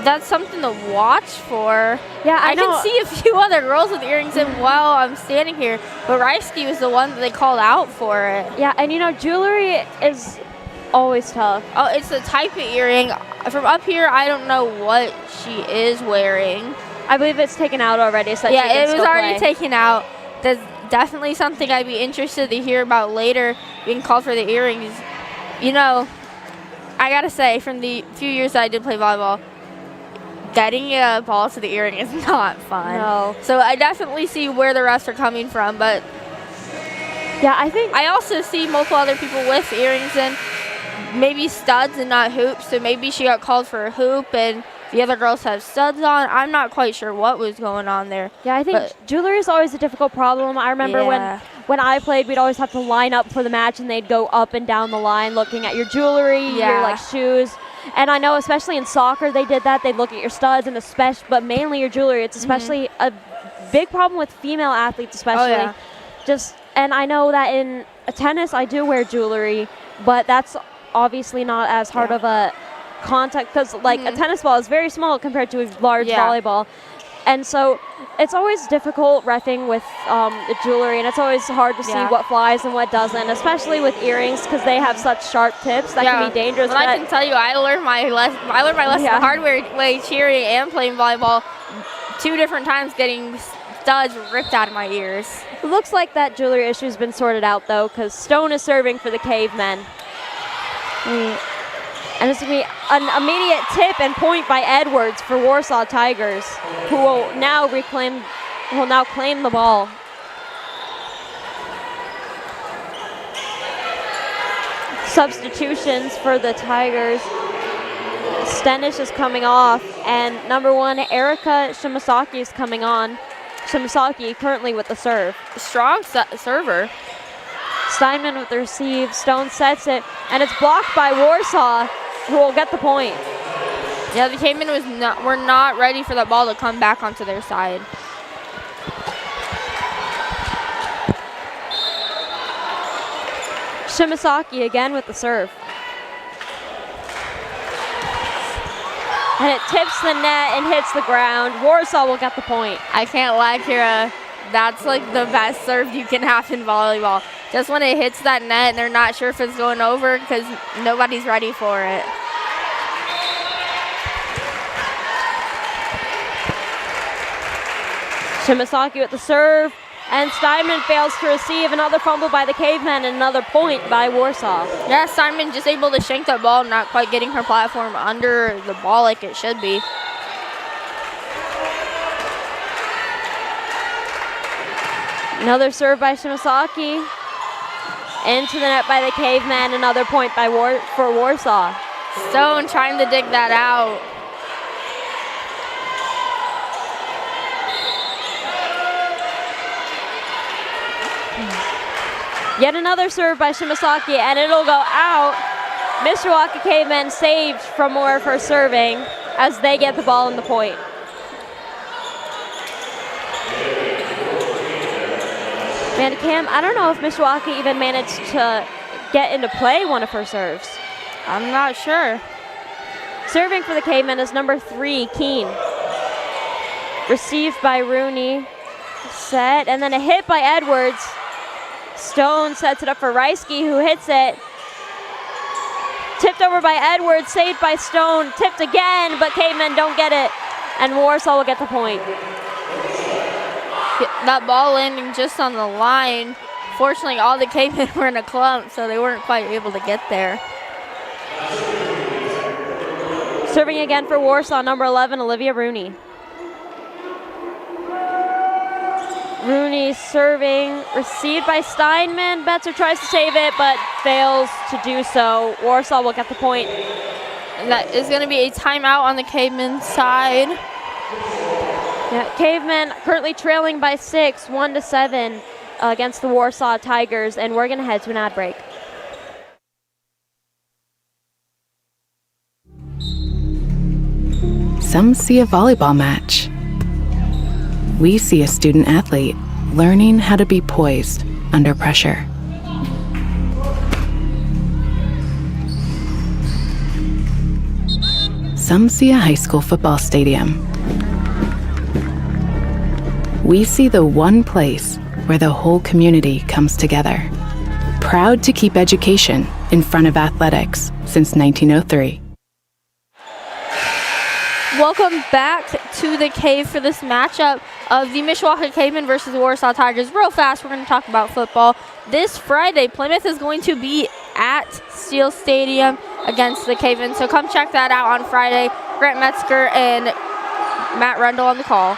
that's something to watch for. Yeah, I know. can see a few other girls with earrings in while I'm standing here, but Reisky was the one that they called out for it. Yeah, and jewelry is always tough. Oh, it's the type of earring. From up here, I don't know what she is wearing. I believe it's taken out already. So yeah, it was already taken out. That's definitely something I'd be interested to hear about later, being called for the earrings. I gotta say, from the few years that I did play volleyball, getting a ball to the earring is not fun. No. So I definitely see where the refs are coming from, but yeah, I think I also see multiple other people with earrings and maybe studs and not hoops. So maybe she got called for a hoop and the other girls have studs on. I'm not quite sure what was going on there. Yeah, I think jewelry is always a difficult problem. I remember when I played, we'd always have to line up for the match, and they'd go up and down the line looking at your jewelry, your shoes. And I know especially in soccer they did that. They'd look at your studs and but mainly your jewelry. It's especially a big problem with female athletes, especially. And I know that in tennis I do wear jewelry, but that's obviously not as hard of a contact, because like a tennis ball is very small compared to a large Yeah. volleyball. And so it's always difficult reffing with the jewelry, and it's always hard to see Yeah. what flies and what doesn't, especially with earrings because they have such sharp tips that can be dangerous. But I can tell you, I learned my lesson the hard way cheering and playing volleyball 2 different times, getting studs ripped out of my ears. It looks like that jewelry issue has been sorted out, though, because Stone is serving for the Cavemen. And it's going to be an immediate tip and point by Edwards for Warsaw Tigers, who will now claim the ball. Substitutions for the Tigers. Stenish is coming off, and number 1, Erica Shimasaki is coming on. Shimasaki currently with the serve. Strong server. Steinman with the receive. Stone sets it, and it's blocked by Warsaw, who will get the point. Yeah, the Cavemen were not ready for that ball to come back onto their side. Shimasaki again with the serve. And it tips the net and hits the ground. Warsaw will get the point. I can't lie, Kira. That's like the best serve you can have in volleyball. Just when it hits that net and they're not sure if it's going over because nobody's ready for it. Shimasaki with the serve, and Steinman fails to receive. Another fumble by the Cavemen, and another point by Warsaw. Yeah, Steinman just able to shank that ball, not quite getting her platform under the ball like it should be. Another serve by Shimasaki. Into the net by the Cavemen. Another point by for Warsaw. Stone trying to dig that out. Yet another serve by Shimasaki, and it'll go out. Mishawaka Cavemen saved from more of her serving as they get the ball in the point. Man, Cam, I don't know if Mishawaka even managed to get into play one of her serves. I'm not sure. Serving for the Cavemen is number 3, Keen. Received by Rooney. Set, and then a hit by Edwards. Stone sets it up for Reisky, who hits it. Tipped over by Edwards, saved by Stone. Tipped again, but Cavemen don't get it. And Warsaw will get the point. That ball landing just on the line. Fortunately, all the Cavemen were in a clump, so they weren't quite able to get there. Serving again for Warsaw, number 11, Olivia Rooney. Rooney serving, received by Steinman. Betzer tries to save it, but fails to do so. Warsaw will get the point. And that is going to be a timeout on the Cavemen side. Yeah, Cavemen currently trailing by 6, 1-7 against the Warsaw Tigers, and we're going to head to an ad break. Some see a volleyball match. We see a student athlete learning how to be poised under pressure. Some see a high school football stadium. We see the one place where the whole community comes together. Proud to keep education in front of athletics since 1903. Welcome back to the Cave for this matchup of the Mishawaka Cavemen versus the Warsaw Tigers. Real fast, we're going to talk about football. This Friday, Plymouth is going to be at Steel Stadium against the Cavemen, so come check that out on Friday. Grant Metzger and Matt Rundle on the call.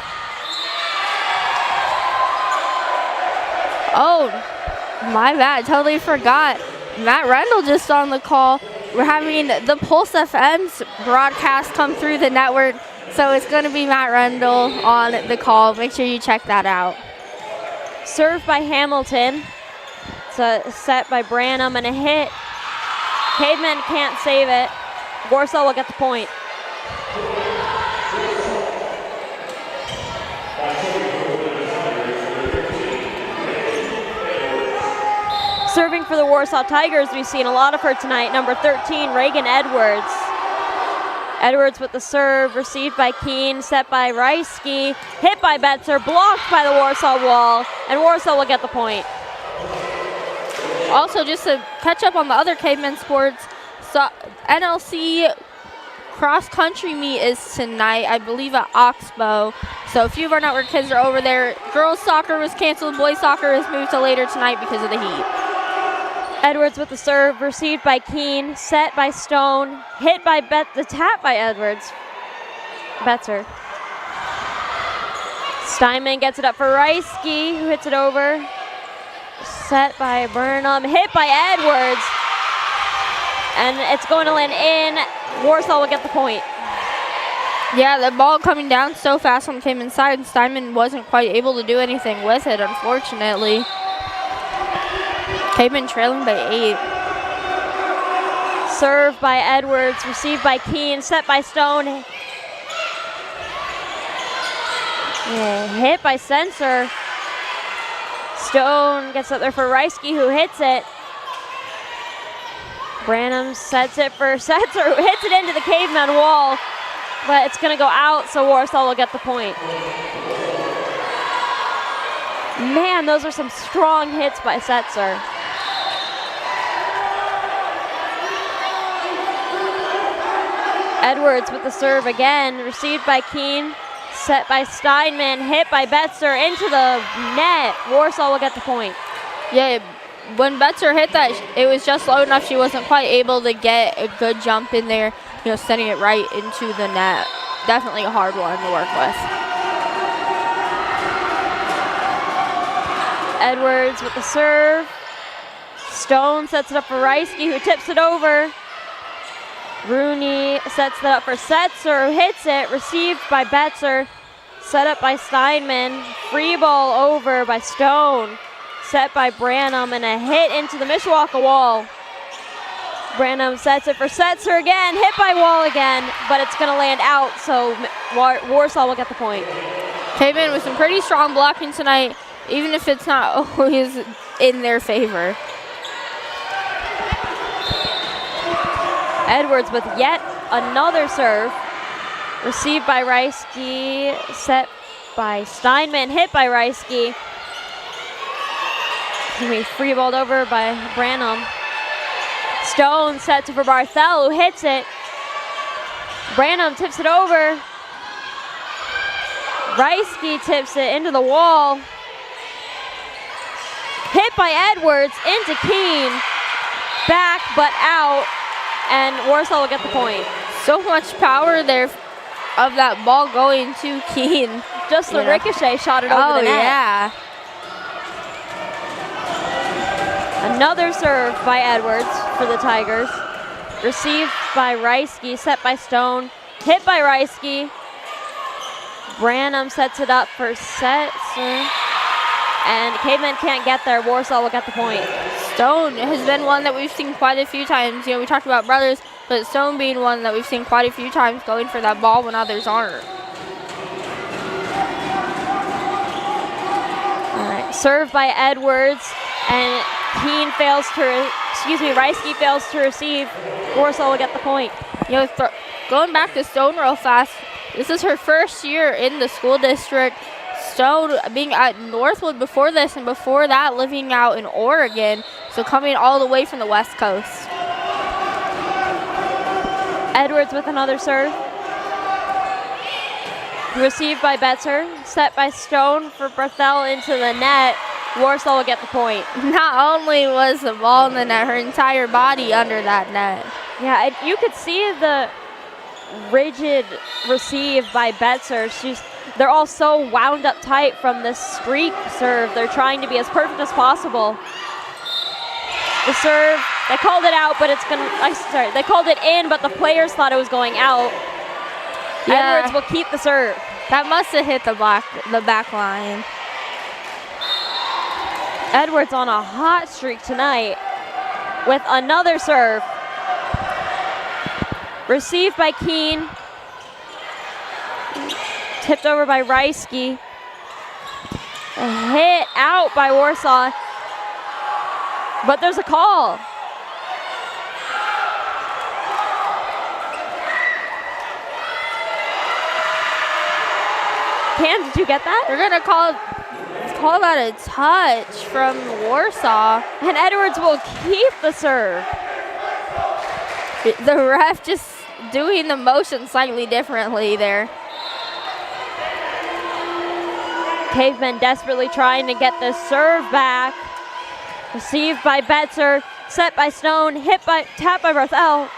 Oh, my bad, totally forgot. Matt Rundle just on the call. We're having the Pulse FM's broadcast come through the network, so it's going to be Matt Rundle on the call. Make sure you check that out. Serve by Hamilton. It's a set by Branham and a hit. Cavemen can't save it. Warsaw will get the point. Serving for the Warsaw Tigers, we've seen a lot of her tonight. Number 13, Reagan Edwards. Edwards with the serve, received by Keene, set by Reisky, hit by Betzer, blocked by the Warsaw wall, and Warsaw will get the point. Also, just to catch up on the other cavemen sports, so NLC cross-country meet is tonight, I believe at Oxbow. So a few of our network kids are over there. Girls soccer was canceled. Boys soccer is moved to later tonight because of the heat. Edwards with the serve, received by Keene, set by Stone, hit by the tap by Edwards. Betzer. Steinman gets it up for Reisky, who hits it over. Set by Burnham, hit by Edwards. And it's going to land in. Warsaw will get the point. Yeah, the ball coming down so fast when it came inside, and Steinman wasn't quite able to do anything with it, unfortunately. Cavemen trailing by 8. Serve by Edwards, received by Keene, set by Stone. Yeah, hit by Sensor. Stone gets up there for Reisky, who hits it. Branham sets it for Setzer, who hits it into the caveman wall, but it's going to go out, so Warsaw will get the point. Man, those are some strong hits by Setzer. Edwards with the serve again, received by Keene, set by Steinman, hit by Betzer into the net. Warsaw will get the point. Yeah, when Betzer hit that, it was just low enough she wasn't quite able to get a good jump in there, sending it right into the net. Definitely a hard one to work with. Edwards with the serve. Stone sets it up for Reisky, who tips it over. Rooney sets it up for Setzer, who hits it, received by Betzer, set up by Steinman, free ball over by Stone, set by Branham, and a hit into the Mishawaka wall. Branham sets it for Setzer again, hit by wall again, but it's going to land out, so Warsaw will get the point. Cavemen with some pretty strong blocking tonight, even if it's not always in their favor. Edwards with yet another serve. Received by Reisky, set by Steinman, hit by Reisky. Free balled over by Branham. Stone sets it for Barthel, who hits it. Branham tips it over. Reisky tips it into the wall. Hit by Edwards into Keene. Back but out. And Warsaw will get the point. So much power there of that ball going to Keene. Just the ricochet shot it over the net. Yeah. Another serve by Edwards for the Tigers. Received by Reisky, set by Stone. Hit by Reisky. Branham sets it up for Setzer. And Cavemen can't get there. Warsaw will get the point. Stone has been one that we've seen quite a few times. We talked about brothers, but Stone being one that we've seen quite a few times going for that ball when others aren't. All right, serve by Edwards, and Keene fails to, Reisky fails to receive. Warsaw will get the point. Going back to Stone real fast, this is her first year in the school district. Stone being at Northwood before this, and before that living out in Oregon, so coming all the way from the West Coast. Edwards with another serve. Received by Betzer, set by Stone for Barthel into the net. Warsaw will get the point. Not only was the ball in the net, her entire body under that net. Yeah, you could see the rigid receive by Betzer. They're all so wound up tight from this streak serve. They're trying to be as perfect as possible. The serve, they called it out, but they called it in, but the players thought it was going out. Yeah. Edwards will keep the serve. That must have hit the back line. Edwards on a hot streak tonight with another serve. Received by Keene. Tipped over by Reisky. Hit out by Warsaw. But there's a call. Cam, did you get that? They're going to call that a touch from Warsaw. And Edwards will keep the serve. The ref just doing the motion slightly differently there. Cavemen desperately trying to get this serve back. Received by Betzer, set by Stone, tap by Rothel.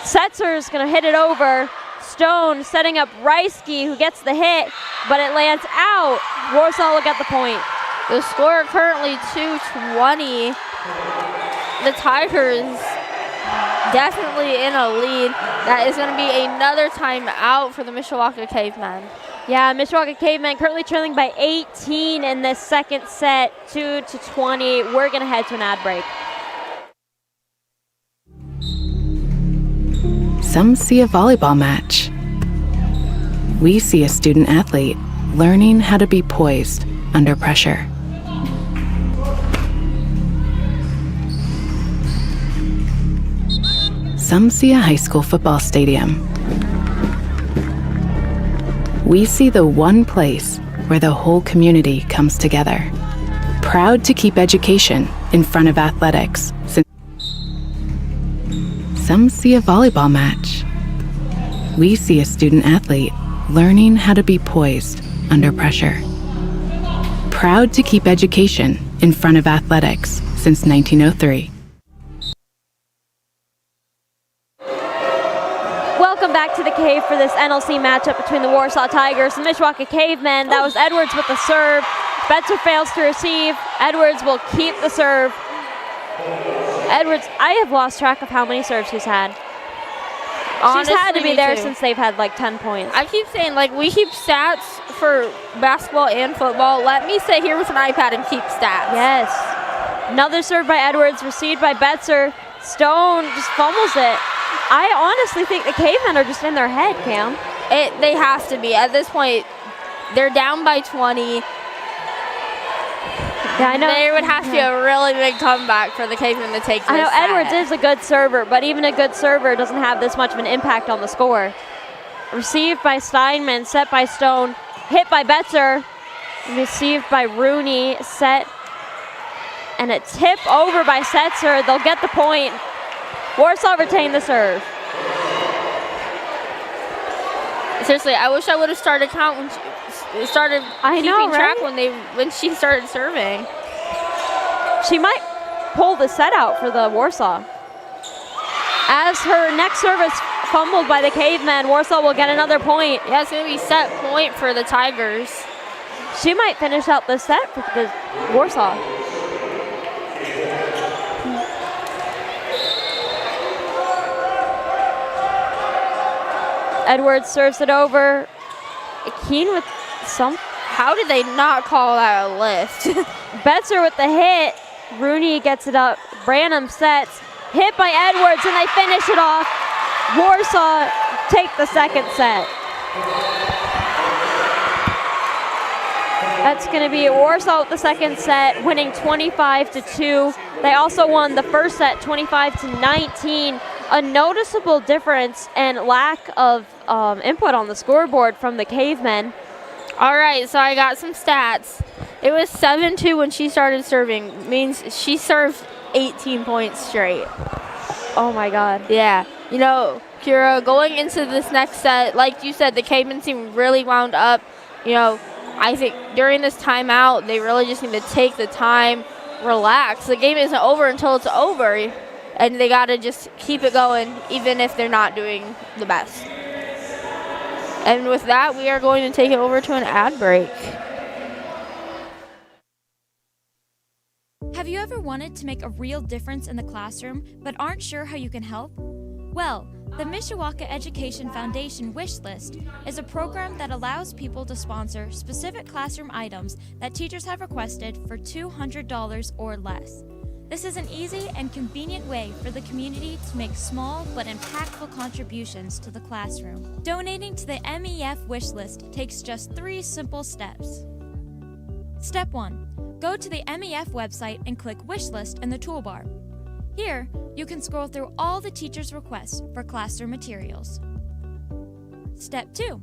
Setzer's gonna hit it over. Stone setting up Reisky, who gets the hit, but it lands out. Warsaw will get the point. The score currently 2:20. The Tigers definitely in a lead. That is going to be another timeout for the Mishawaka Cavemen. Yeah, Mishawaka Cavemen currently trailing by 18 in this second set, 2-20. We're going to head to an ad break. Some see a volleyball match. We see a student athlete learning how to be poised under pressure. Some see a high school football stadium. We see the one place where the whole community comes together, proud to keep education in front of athletics. Some see a volleyball match. We see a student athlete learning how to be poised under pressure, proud to keep education in front of athletics since 1903. Welcome back to the Cave for this NLC matchup between the Warsaw Tigers and Mishawaka Cavemen. That was Edwards with the serve. Betzer fails to receive. Edwards will keep the serve. Edwards, I have lost track of how many serves he's had. Honestly, she's had to be there too. since they've had like 10 points. I keep saying, like, we keep stats for basketball and football. Let me sit here with an iPad and keep stats. Yes. Another serve by Edwards, received by Betzer. Stone just fumbles it. I honestly think the Cavemen are just in their head, Cam. They have to be. At this point, they're down by 20. Yeah, I know. There would have to be a really big comeback for the Cavemen to take this I know set. Edwards is a good server, but even a good server doesn't have this much of an impact on the score. Received by Steinman, set by Stone, hit by Betzer, received by Rooney, set, and a tip over by Setzer. They'll get the point. Warsaw retain the serve. Seriously, I wish I would have started count when she started keeping track when she started serving. She might pull the set out for the Warsaw. As her next service fumbled by the Cavemen, Warsaw will get another point. Yeah, it's going to be set point for the Tigers. She might finish out the set for the Warsaw. Edwards serves it over. Keen with some. How did they not call that a lift? Betzer with the hit. Rooney gets it up. Branham sets. Hit by Edwards, and they finish it off. Warsaw take the second set. That's going to be Warsaw with the second set, winning 25-2. They also won the first set 25-19. A noticeable difference and lack of input on the scoreboard from the Cavemen. All right, so I got some stats. It was 7-2 when she started serving. Means she served 18 points straight. Oh my God. Yeah. You know, Kira, going into this next set, like you said, the Cavemen seem really wound up. You know, I think during this timeout, they really just need to take the time, relax. The game isn't over until it's over, and they got to just keep it going, even if they're not doing the best. And with that, we are going to take it over to an ad break. Have you ever wanted to make a real difference in the classroom but aren't sure how you can help? Well, the Mishawaka Education Foundation Wish List is a program that allows people to sponsor specific classroom items that teachers have requested for $200 or less. This is an easy and convenient way for the community to make small but impactful contributions to the classroom. Donating to the MEF Wish List takes just 3 simple steps. Step 1. Go to the MEF website and click Wish List in the toolbar. Here, you can scroll through all the teachers' requests for classroom materials. Step 2.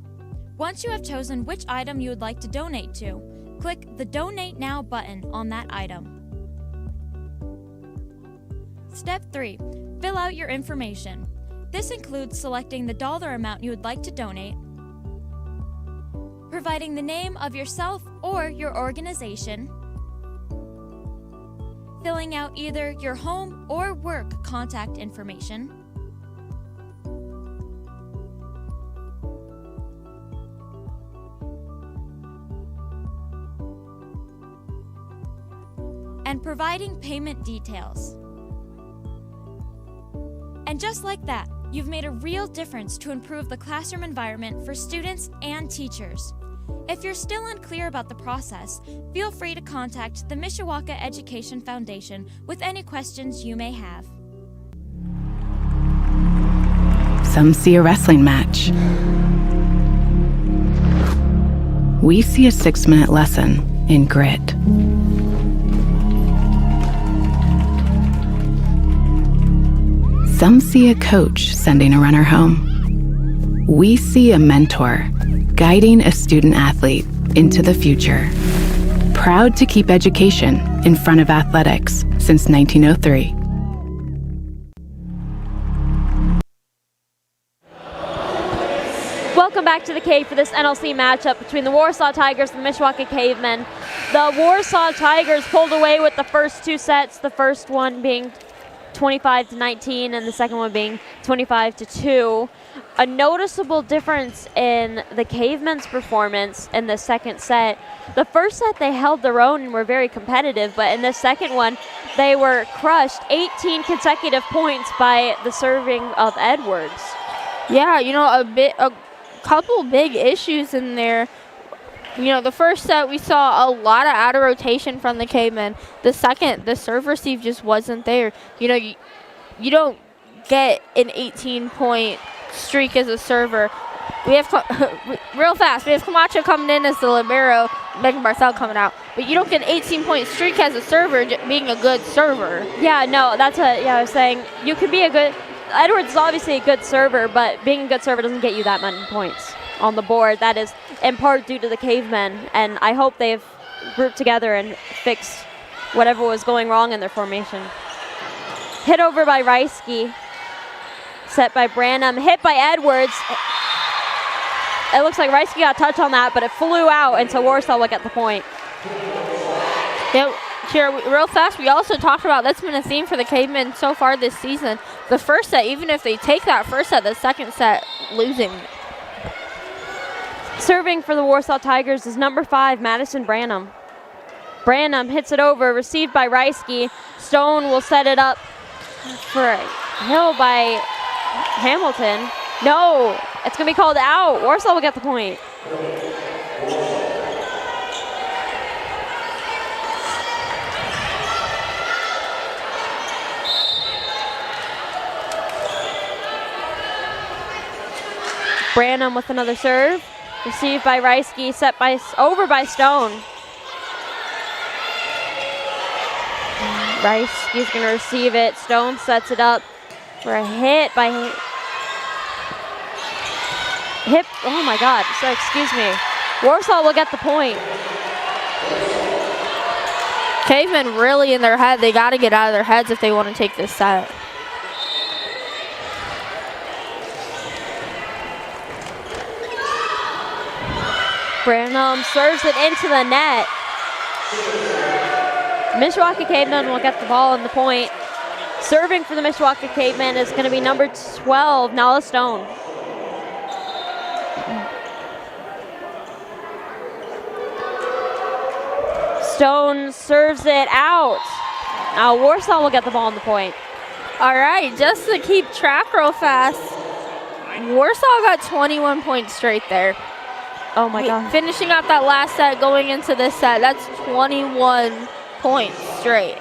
Once you have chosen which item you would like to donate to, click the Donate Now button on that item. Step 3. Fill out your information. This includes selecting the dollar amount you would like to donate, providing the name of yourself or your organization, filling out either your home or work contact information, and providing payment details. And just like that, you've made a real difference to improve the classroom environment for students and teachers. If you're still unclear about the process, feel free to contact the Mishawaka Education Foundation with any questions you may have. Some see a wrestling match. We see a 6-minute lesson in grit. Some see a coach sending a runner home. We see a mentor guiding a student athlete into the future. Proud to keep education in front of athletics since 1903. Welcome back to the Cave for this NLC matchup between the Warsaw Tigers and the Mishawaka Cavemen. The Warsaw Tigers pulled away with the first 2 sets, the first one being 25-19 and the second one being 25-2. A noticeable difference in the Cavemen's performance in the second set. The first set they held their own and were very competitive, but in the second one they were crushed. 18 consecutive points by the serving of Edwards. Yeah, a couple big issues in there. The first set we saw a lot of out of rotation from the Cavemen. The second, the serve receive just wasn't there. You don't get an 18-point streak as a server. We have real fast. We have Camacho coming in as the libero, Megan Barthel coming out. But you don't get an 18-point streak as a server being a good server. Yeah, no, I was saying you could be a good. Edwards is obviously a good server, but being a good server doesn't get you that many points on the board. That is in part due to the Cavemen, and I hope they've grouped together and fixed whatever was going wrong in their formation. Hit over by Reisky, set by Branham, hit by Edwards. It looks like Reisky got a touch on that, but it flew out, and so Warsaw will get the point. Yeah, here, real fast, we also talked about, that's been a theme for the Cavemen so far this season. The first set, even if they take that first set, the second set, losing. Serving for the Warsaw Tigers is number 5, Madison Branham. Branham hits it over, received by Reisky. Stone will set it up for a hill by Hamilton. No, it's going to be called out. Warsaw will get the point. Branham with another serve. Received by Reisky, set over by Stone. Reisky's going to receive it. Stone sets it up for a hit by oh my God, so excuse me. Warsaw will get the point. Cavemen really in their head. They got to get out of their heads if they want to take this set. Branham serves it into the net. Mishawaka Cavemen will get the ball and the point. Serving for the Mishawaka Cavemen is going to be number 12, Nala Stone. Stone serves it out. Now Warsaw will get the ball and the point. All right, just to keep track real fast, Warsaw got 21 points straight there. Oh my God. Finishing out that last set, going into this set, that's 21 points straight.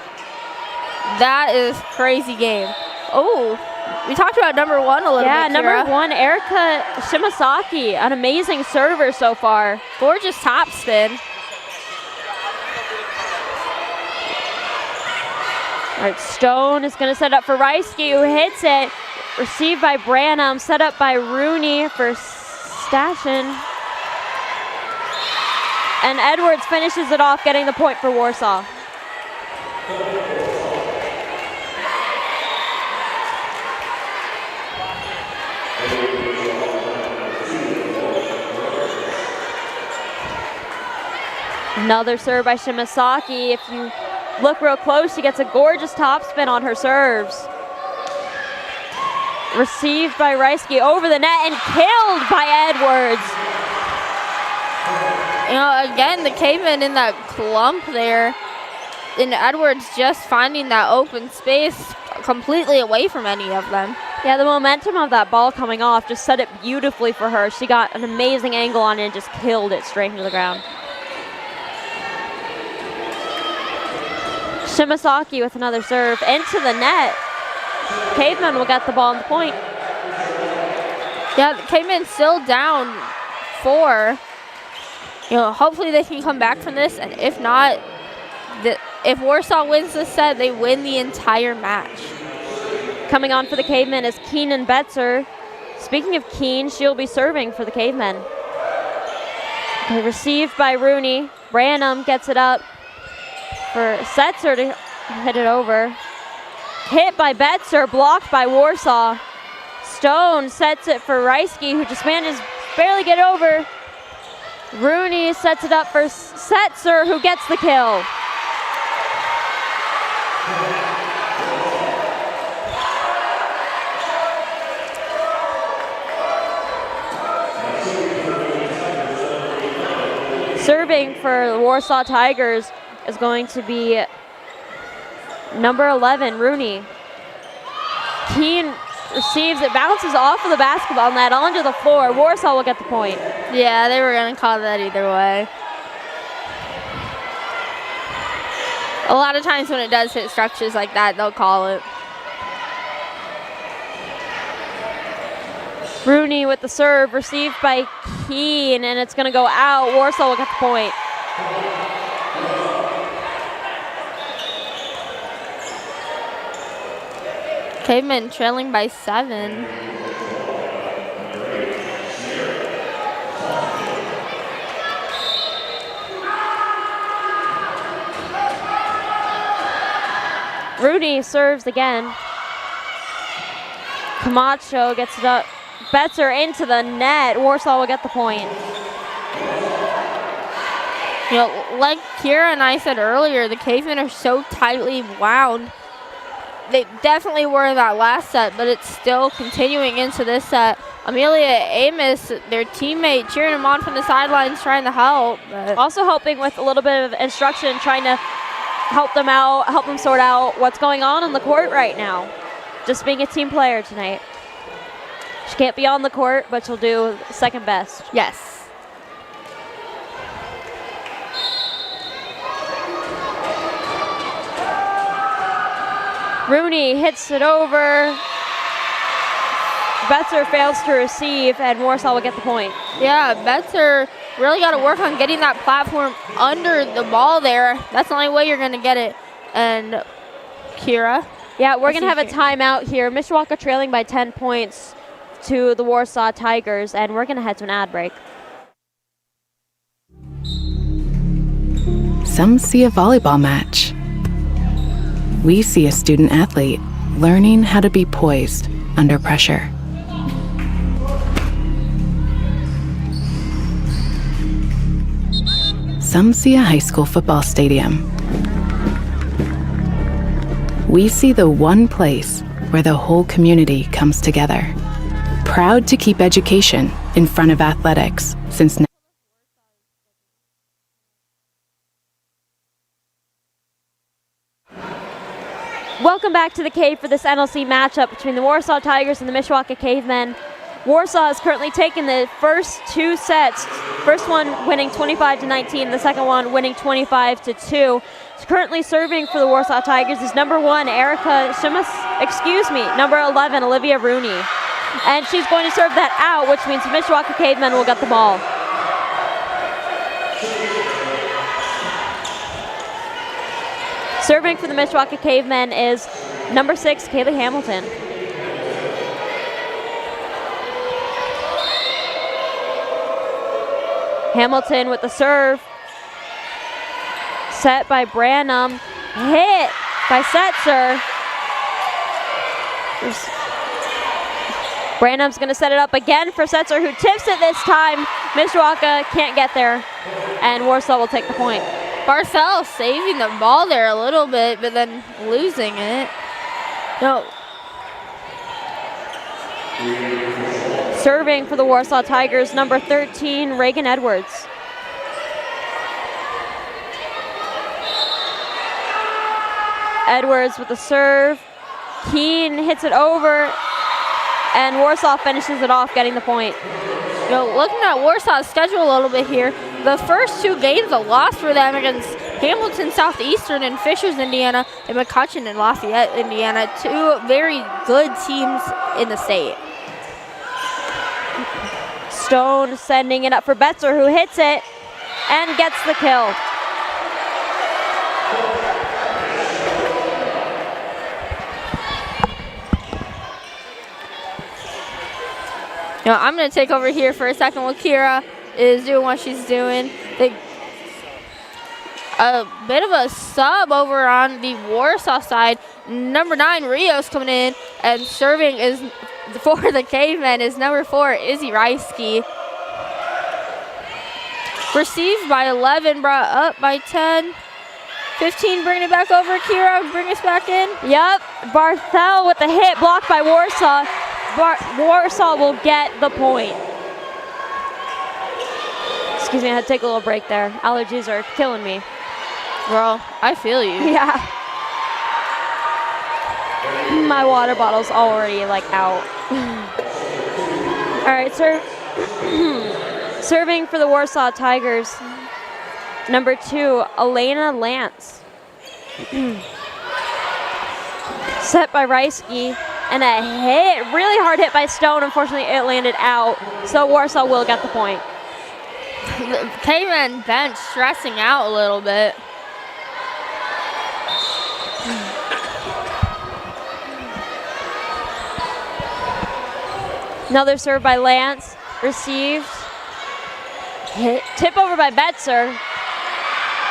That is crazy game. Oh, we talked about number 1 a little bit. Yeah, number Kira. 1, Erica Shimasaki, an amazing server so far. Gorgeous top spin. All right, Stone is going to set up for Reisky, who hits it. Received by Branham, set up by Rooney for Stashin. And Edwards finishes it off, getting the point for Warsaw. Another serve by Shimasaki. If you look real close, she gets a gorgeous topspin on her serves. Received by Reisky over the net and killed by Edwards. You know, again, the Cavemen in that clump there, and Edwards just finding that open space completely away from any of them. Yeah, the momentum of that ball coming off just set it beautifully for her. She got an amazing angle on it and just killed it straight into the ground. Shimasaki with another serve into the net. Cavemen will get the ball on the point. Yeah, the Cavemen still down 4. You know, hopefully they can come back from this, and if not, if Warsaw wins this set, they win the entire match. Coming on for the Cavemen is Keenan Betzer. Speaking of Keen, she'll be serving for the Cavemen. Okay, received by Rooney. Branham gets it up for Setzer to hit it over. Hit by Betzer, blocked by Warsaw. Stone sets it for Reisky, who just manages barely get over. Rooney sets it up for Setzer, who gets the kill. Serving for the Warsaw Tigers is going to be number 11, Rooney. Keen receives it, bounces off of the basketball net onto the floor. Warsaw will get the point. Yeah, they were going to call that either way. A lot of times when it does hit structures like that, they'll call it. Rooney with the serve, received by Keen, and it's going to go out. Warsaw will get the point. Cavemen trailing by 7. Rooney serves again. Camacho gets it up. Betzer into the net. Warsaw will get the point. You know, like Kira and I said earlier, the Cavemen are so tightly wound. They definitely were in that last set, but it's still continuing into this set. Amelia Amos, their teammate, cheering them on from the sidelines, trying to help. Also helping with a little bit of instruction, trying to help them out, help them sort out what's going on the court right now. Just being a team player tonight. She can't be on the court, but she'll do second best. Yes. Rooney hits it over. Betzer fails to receive, and Warsaw will get the point. Yeah, Betzer really got to work on getting that platform under the ball there. That's the only way you're going to get it. And Kira? Yeah, we're going to have a timeout here. Mishawaka trailing by 10 points to the Warsaw Tigers, and we're going to head to an ad break. Some see a volleyball match. We see a student athlete learning how to be poised under pressure. Some see a high school football stadium. We see the one place where the whole community comes together. Proud to keep education in front of athletics since Welcome back to the Cave for this NLC matchup between the Warsaw Tigers and the Mishawaka Cavemen. Warsaw has currently taken the first 2 sets. First one winning 25-19, the second one winning 25-2. Currently serving for the Warsaw Tigers is number 1, number 11, Olivia Rooney. And she's going to serve that out, which means the Mishawaka Cavemen will get the ball. Serving for the Mishawaka Cavemen is number 6, Kaylee Hamilton. Hamilton with the serve, Set by Branham. Hit by Setzer. Branham's going to set it up again for Setzer, who tips it this time. Mishawaka can't get there, and Warsaw will take the point. Barthel saving the ball there a little bit, but then losing it. No. Serving for the Warsaw Tigers, number 13, Reagan Edwards. Edwards with the serve. Keene hits it over, and Warsaw finishes it off, getting the point. You know, looking at Warsaw's schedule a little bit here, the first 2 games a loss for them against Hamilton Southeastern and Fishers, Indiana, and McCutcheon and Lafayette, Indiana, 2 very good teams in the state. Stone sending it up for Betzer, who hits it and gets the kill. You know, I'm going to take over here for a second while Kira is doing what she's doing. A bit of a sub over on the Warsaw side. Number 9, Rios coming in, and serving is for the Cavemen is number 4, Izzy Reisky. Received by 11, brought up by 10. 15, bringing it back over. Kira, bring us back in. Yep, Barthel with the hit, blocked by Warsaw. Warsaw will get the point. Excuse me, I had to take a little break there. Allergies are killing me. Girl, I feel you. Yeah. My water bottle's already like out. All right, serving for the Warsaw Tigers, number 2, Elena Lance. Set by Reisky, and a hit, really hard hit by Stone. Unfortunately, it landed out, so Warsaw will get the point. The Caveman bench stressing out a little bit. Another serve by Lance, received. Hit, tip over by Betzer.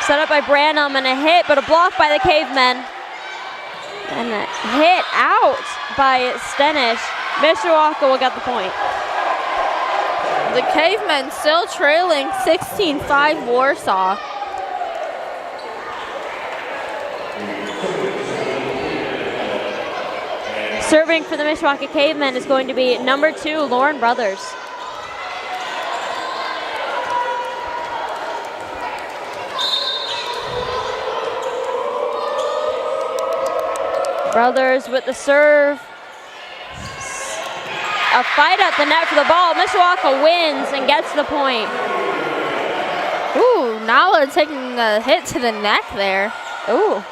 Set up by Branham, and a hit, but a block by the Cavemen. And a hit out by Stenish. Mishawaka will get the point. The Cavemen still trailing 16-5 Warsaw. Serving for the Mishawaka Cavemen is going to be number 2, Lauren Brothers. Brothers with the serve. A fight at the net for the ball. Mishawaka wins and gets the point. Ooh, Nala taking a hit to the neck there. Ooh.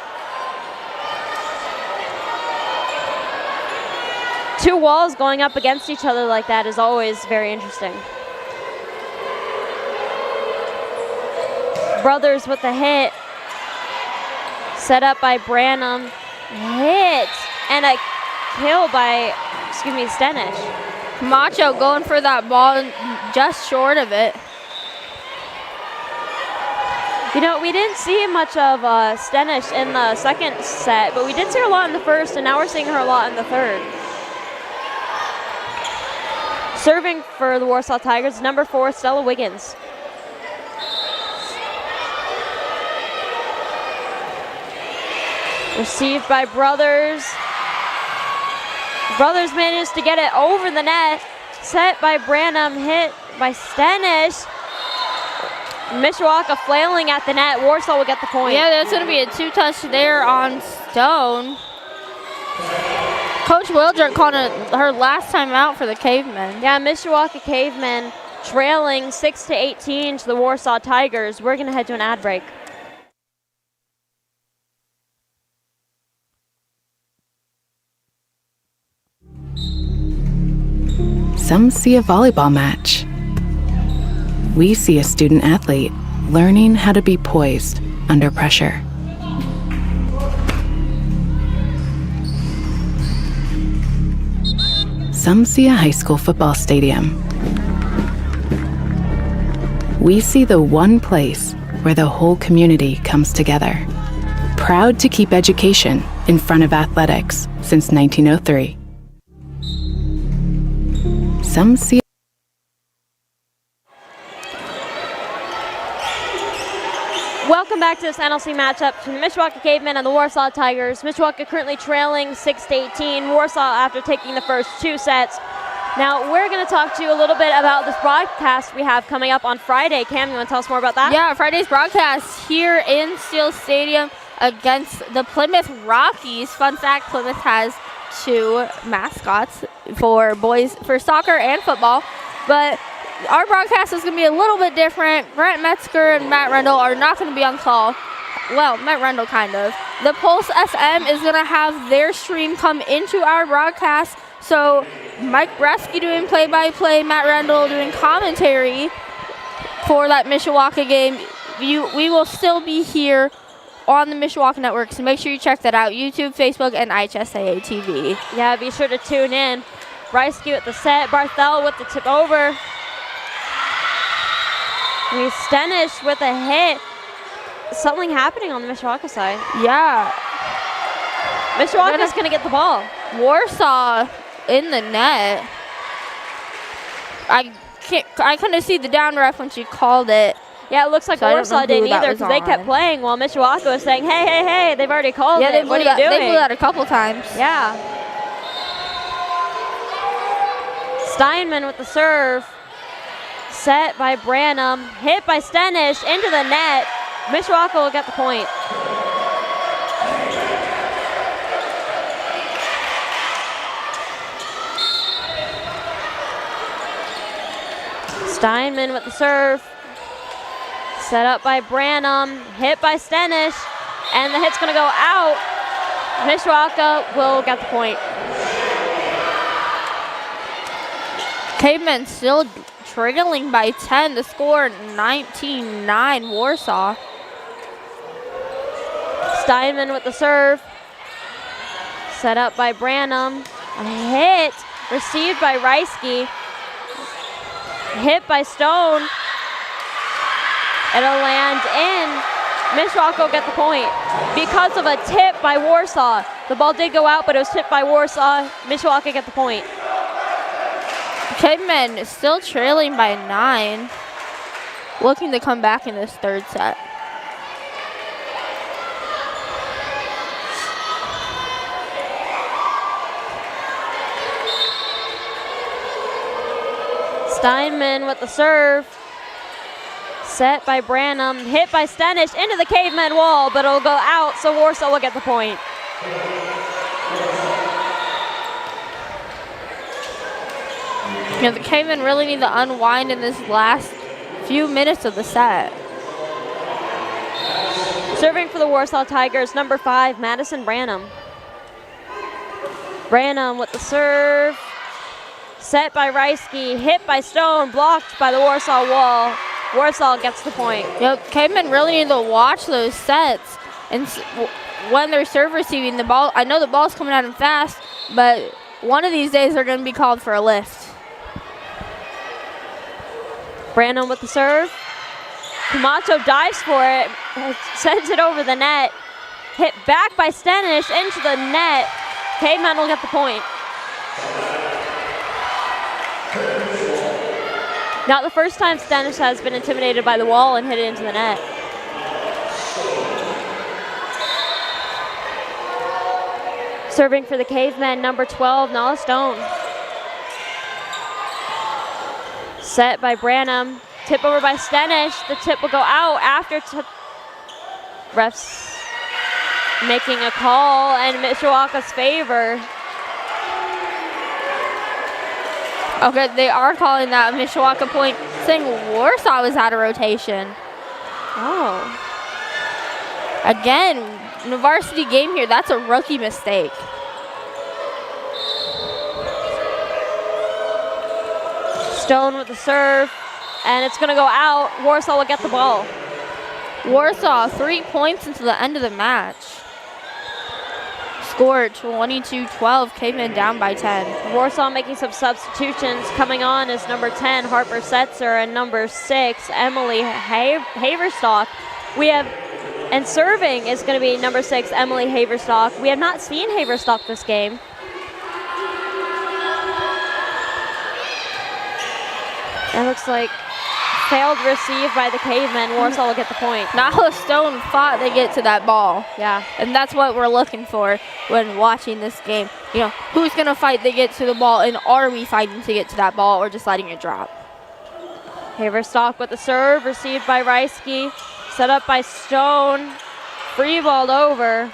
2 walls going up against each other like that is always very interesting. Brothers with the hit. Set up by Branham. Hit. And a kill by, Stenish. Macho going for that ball just short of it. You know, we didn't see much of Stenish in the second set, but we did see her a lot in the first, and now we're seeing her a lot in the third. Serving for the Warsaw Tigers, number 4, Stella Wiggins. Received by Brothers. Brothers managed to get it over the net. Set by Branham, hit by Stenish. Mishawaka flailing at the net. Warsaw will get the point. Yeah, that's going to be a 2-touch there on Stone. Coach Wildrett calling it her last time out for the Cavemen. Yeah, Mishawaka Cavemen trailing 6-18 to the Warsaw Tigers. We're going to head to an ad break. Some see a volleyball match. We see a student athlete learning how to be poised under pressure. Some see a high school football stadium. We see the one place where the whole community comes together. Proud to keep education in front of athletics since 1903. Some see Welcome back to this NLC matchup between the Mishawaka Cavemen and the Warsaw Tigers. Mishawaka currently trailing 6-18. Warsaw after taking the first 2 sets. Now, we're going to talk to you a little bit about this broadcast we have coming up on Friday. Cam, you want to tell us more about that? Yeah, Friday's broadcast here in Steel Stadium against the Plymouth Rockies. Fun fact, Plymouth has 2 mascots for boys, for soccer and football. But our broadcast is going to be a little bit different. Brent Metzger and Matt Rendell are not going to be on call. Well, Matt Rendell kind of. The Pulse SM is going to have their stream come into our broadcast. So Mike Bresky doing play-by-play, Matt Rendell doing commentary for that Mishawaka game. We will still be here on the Mishawaka Network, so make sure you check that out. YouTube, Facebook, and IHSAA TV. Yeah, be sure to tune in. Reisky with the set, Barthel with the tip over. We Stenish with a hit. Something happening on the Mishawaka side. Yeah. Mishawaka's going to get the ball. Warsaw in the net. I couldn't see the down ref when she called it. Yeah, it looks like So Warsaw didn't either because they kept playing while Mishawaka was saying, hey, hey, hey, they've already called Yeah, it. What are you doing? They blew that a couple times. Yeah. Steinman with the serve. Set by Branham. Hit by Stenish into the net. Mishawaka will get the point. Steinman with the serve. Set up by Branham. Hit by Stenish. And the hit's going to go out. Mishawaka will get the point. Cavemen still trailing by 10. The score 19-9 Warsaw. Steinman with the serve. Set up by Branham. A hit received by Reisky. Hit by Stone. It'll land in. Mishawaka will get the point because of a tip by Warsaw. The ball did go out, but it was tipped by Warsaw. Mishawaka get the point. Cavemen still trailing by 9. Looking to come back in this third set. Steinman with the serve. Set by Branham. Hit by Stenish into the Caveman wall, but it'll go out, so Warsaw will get the point. You know, the Cavemen really need to unwind in this last few minutes of the set. Serving for the Warsaw Tigers, number 5, Madison Branham. Branham with the serve. Set by Reisky, hit by Stone, blocked by the Warsaw wall. Warsaw gets the point. Yep, Cavemen really need to watch those sets. And when they're serve receiving the ball, I know the ball's coming at them fast, but one of these days they're going to be called for a lift. Branham with the serve. Camacho dives for it, sends it over the net. Hit back by Stenish into the net. Caveman will get the point. Not the first time Stenish has been intimidated by the wall and hit it into the net. Serving for the Cavemen, number 12, Nala Stone. Set by Branham. Tip over by Stenish. The tip will go out after refs making a call in Mishawaka's favor. Okay, they are calling that a Mishawaka point, saying Warsaw was out of rotation. Oh. Again, in a varsity game here, that's a rookie mistake. Stone with the serve, and it's going to go out. Warsaw will get the ball. Warsaw 3 points into the end of the match. Score 22-12, Cavemen down by 10. Warsaw making some substitutions. Coming on is number 10, Harper Setzer, and number 6, Emily Haverstock. We have, and serving is going to be number 6, Emily Haverstock. We have not seen Haverstock this game. It looks like failed receive by the Cavemen. Warsaw will get the point. Now Stone fought to get to that ball. Yeah. And that's what we're looking for when watching this game. You know, who's going to fight to get to the ball, and are we fighting to get to that ball or just letting it drop? Haverstock with the serve, received by Reisky, set up by Stone, free balled over.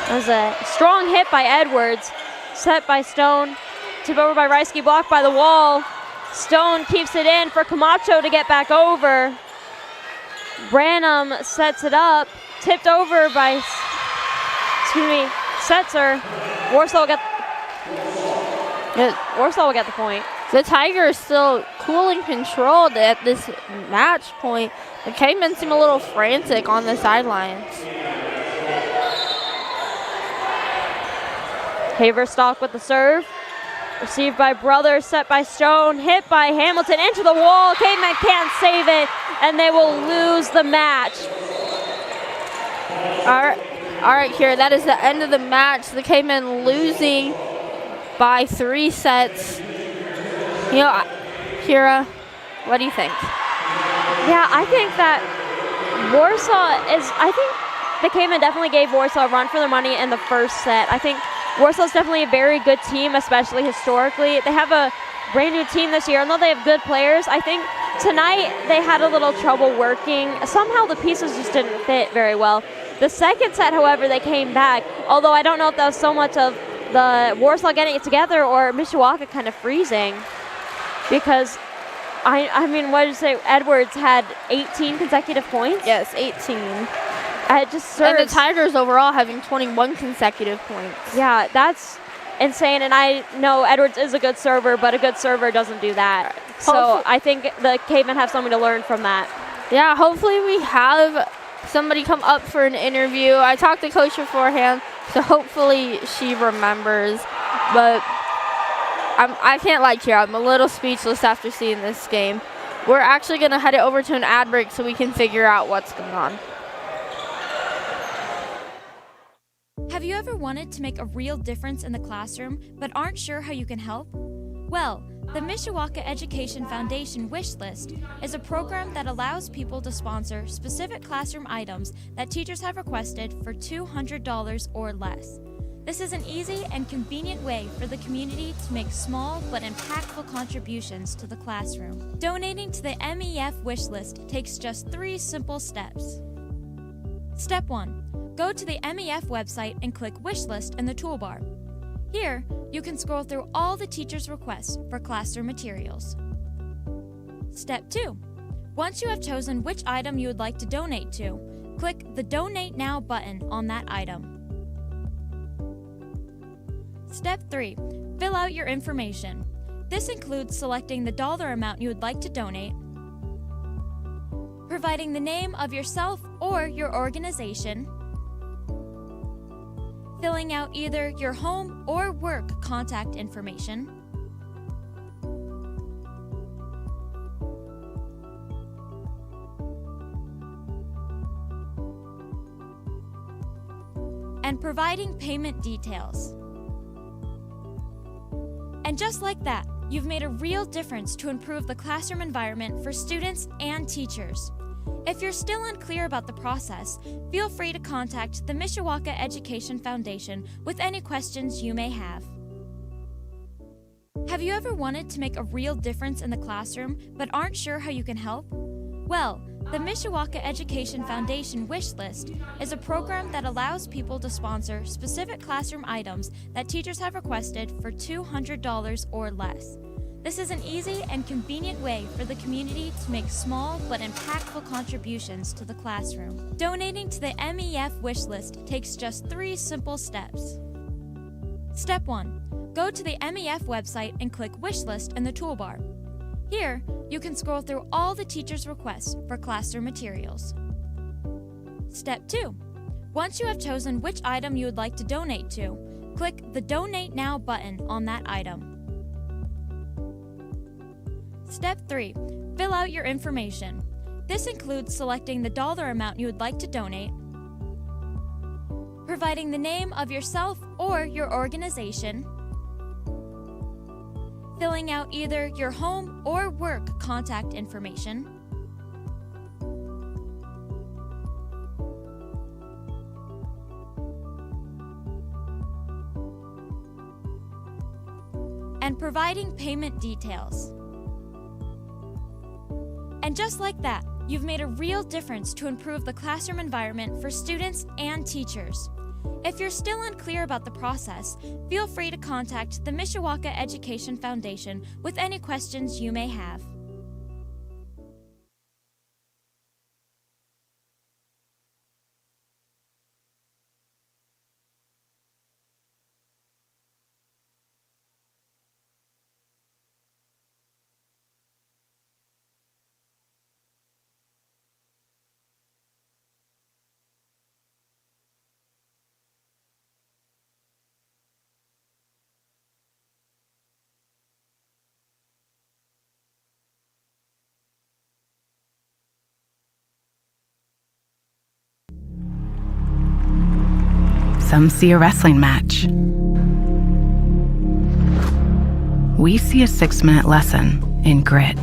That was a strong hit by Edwards, set by Stone, tip over by Reisky, blocked by the wall. Stone keeps it in for Camacho to get back over. Branham sets it up, tipped over by, Setzer. Warsaw will get the point. The Tigers still cool and controlled at this match point. The Cavemen seem a little frantic on the sidelines. Haverstock with the serve. Received by Brothers, set by Stone, hit by Hamilton, into the wall. Cavemen can't save it, and they will lose the match. All right, Kira, that is the end of the match. The Cavemen losing by 3 sets. You know, Kira, what do you think? Yeah, I think that I think the Cavemen definitely gave Warsaw a run for their money in the first set. I think Warsaw's definitely a very good team, especially historically. They have a brand new team this year, and though they have good players, I think tonight they had a little trouble working. Somehow the pieces just didn't fit very well. The second set, however, they came back, although I don't know if that was so much of the Warsaw getting it together or Mishawaka kind of freezing. Because, I mean, what did you say? Edwards had 18 consecutive points? Yes, 18. It just serves. And the Tigers overall having 21 consecutive points. Yeah, that's insane. And I know Edwards is a good server, but a good server doesn't do that. So I think the Cavemen have something to learn from that. Yeah, hopefully we have somebody come up for an interview. I talked to Coach beforehand, so hopefully she remembers. But I can't lie here. I'm a little speechless after seeing this game. We're actually going to head it over to an ad break so we can figure out what's going on. Have you ever wanted to make a real difference in the classroom but aren't sure how you can help? Well, the Mishawaka Education Foundation Wish List is a program that allows people to sponsor specific classroom items that teachers have requested for $200 or less. This is an easy and convenient way for the community to make small but impactful contributions to the classroom. Donating to the MEF Wish List takes just 3 simple steps. Step 1. Go to the MEF website and click Wish List in the toolbar. Here, you can scroll through all the teachers' requests for classroom materials. Step 2. Once you have chosen which item you would like to donate to, click the Donate Now button on that item. Step 3. Fill out your information. This includes selecting the dollar amount you would like to donate, providing the name of yourself or your organization, filling out either your home or work contact information, and providing payment details. And just like that, you've made a real difference to improve the classroom environment for students and teachers. If you're still unclear about the process, feel free to contact the Mishawaka Education Foundation with any questions you may have. Have you ever wanted to make a real difference in the classroom but aren't sure how you can help? Well, the Mishawaka Education Foundation Wish List is a program that allows people to sponsor specific classroom items that teachers have requested for $200 or less. This is an easy and convenient way for the community to make small but impactful contributions to the classroom. Donating to the MEF Wish List takes just 3 simple steps. Step 1. Go to the MEF website and click Wish List in the toolbar. Here, you can scroll through all the teachers' requests for classroom materials. Step 2. Once you have chosen which item you would like to donate to, click the Donate Now button on that item. Step 3. Fill out your information. This includes selecting the dollar amount you would like to donate, providing the name of yourself or your organization, filling out either your home or work contact information, and providing payment details. And just like that, you've made a real difference to improve the classroom environment for students and teachers. If you're still unclear about the process, feel free to contact the Mishawaka Education Foundation with any questions you may have. Some see a wrestling match. We see a 6-minute lesson in grit.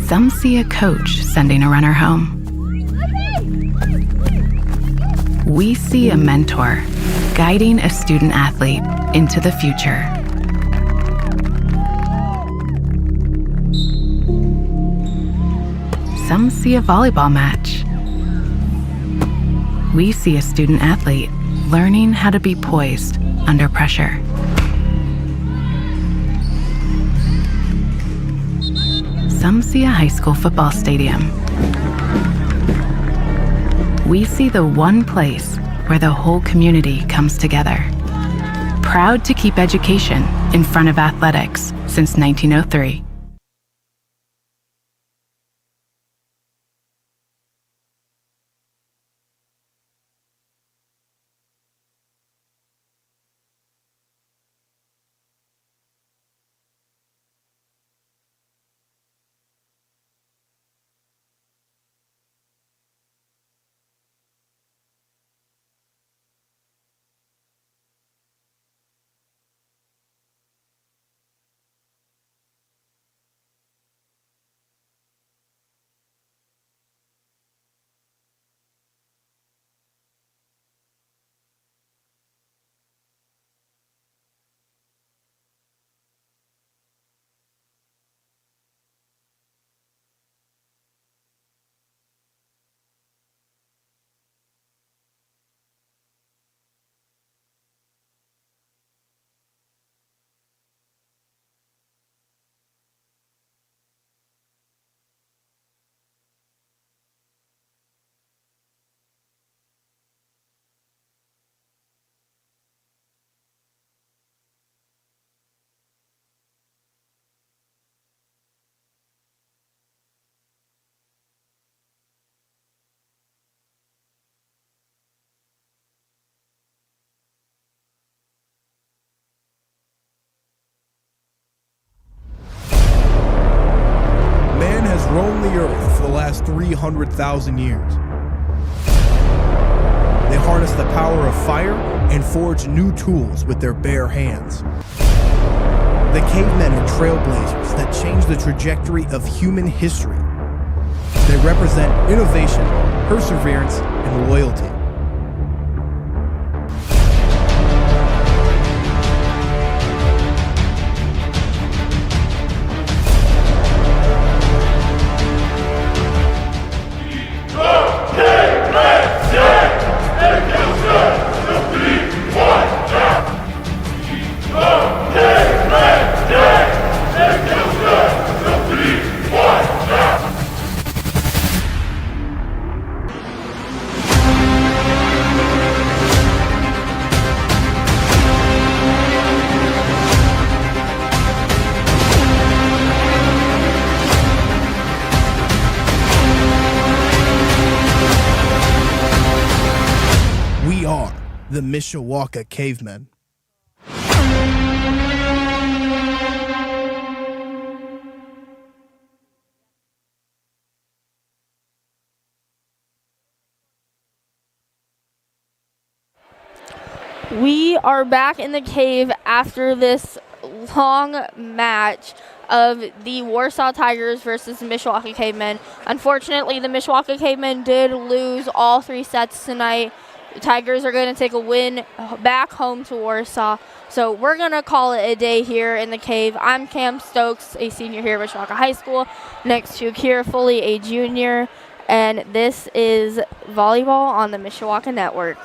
Some see a coach sending a runner home. We see a mentor guiding a student athlete into the future. Some see a volleyball match. We see a student athlete learning how to be poised under pressure. Some see a high school football stadium. We see the one place where the whole community comes together. Proud to keep education in front of athletics since 1903. Roamed the earth for the last 300,000 years. They harnessed the power of fire and forged new tools with their bare hands. The cavemen are trailblazers that changed the trajectory of human history. They represent innovation, perseverance, and loyalty. We are the Mishawaka Cavemen. We are back in the cave after this long match of the Warsaw Tigers versus the Mishawaka Cavemen. Unfortunately, the Mishawaka Cavemen did lose all 3 sets tonight. The Tigers are going to take a win back home to Warsaw. So we're going to call it a day here in the cave. I'm Cam Stokes, a senior here at Mishawaka High School, next to Kira Foley, a junior. And this is Volleyball on the Mishawaka Network.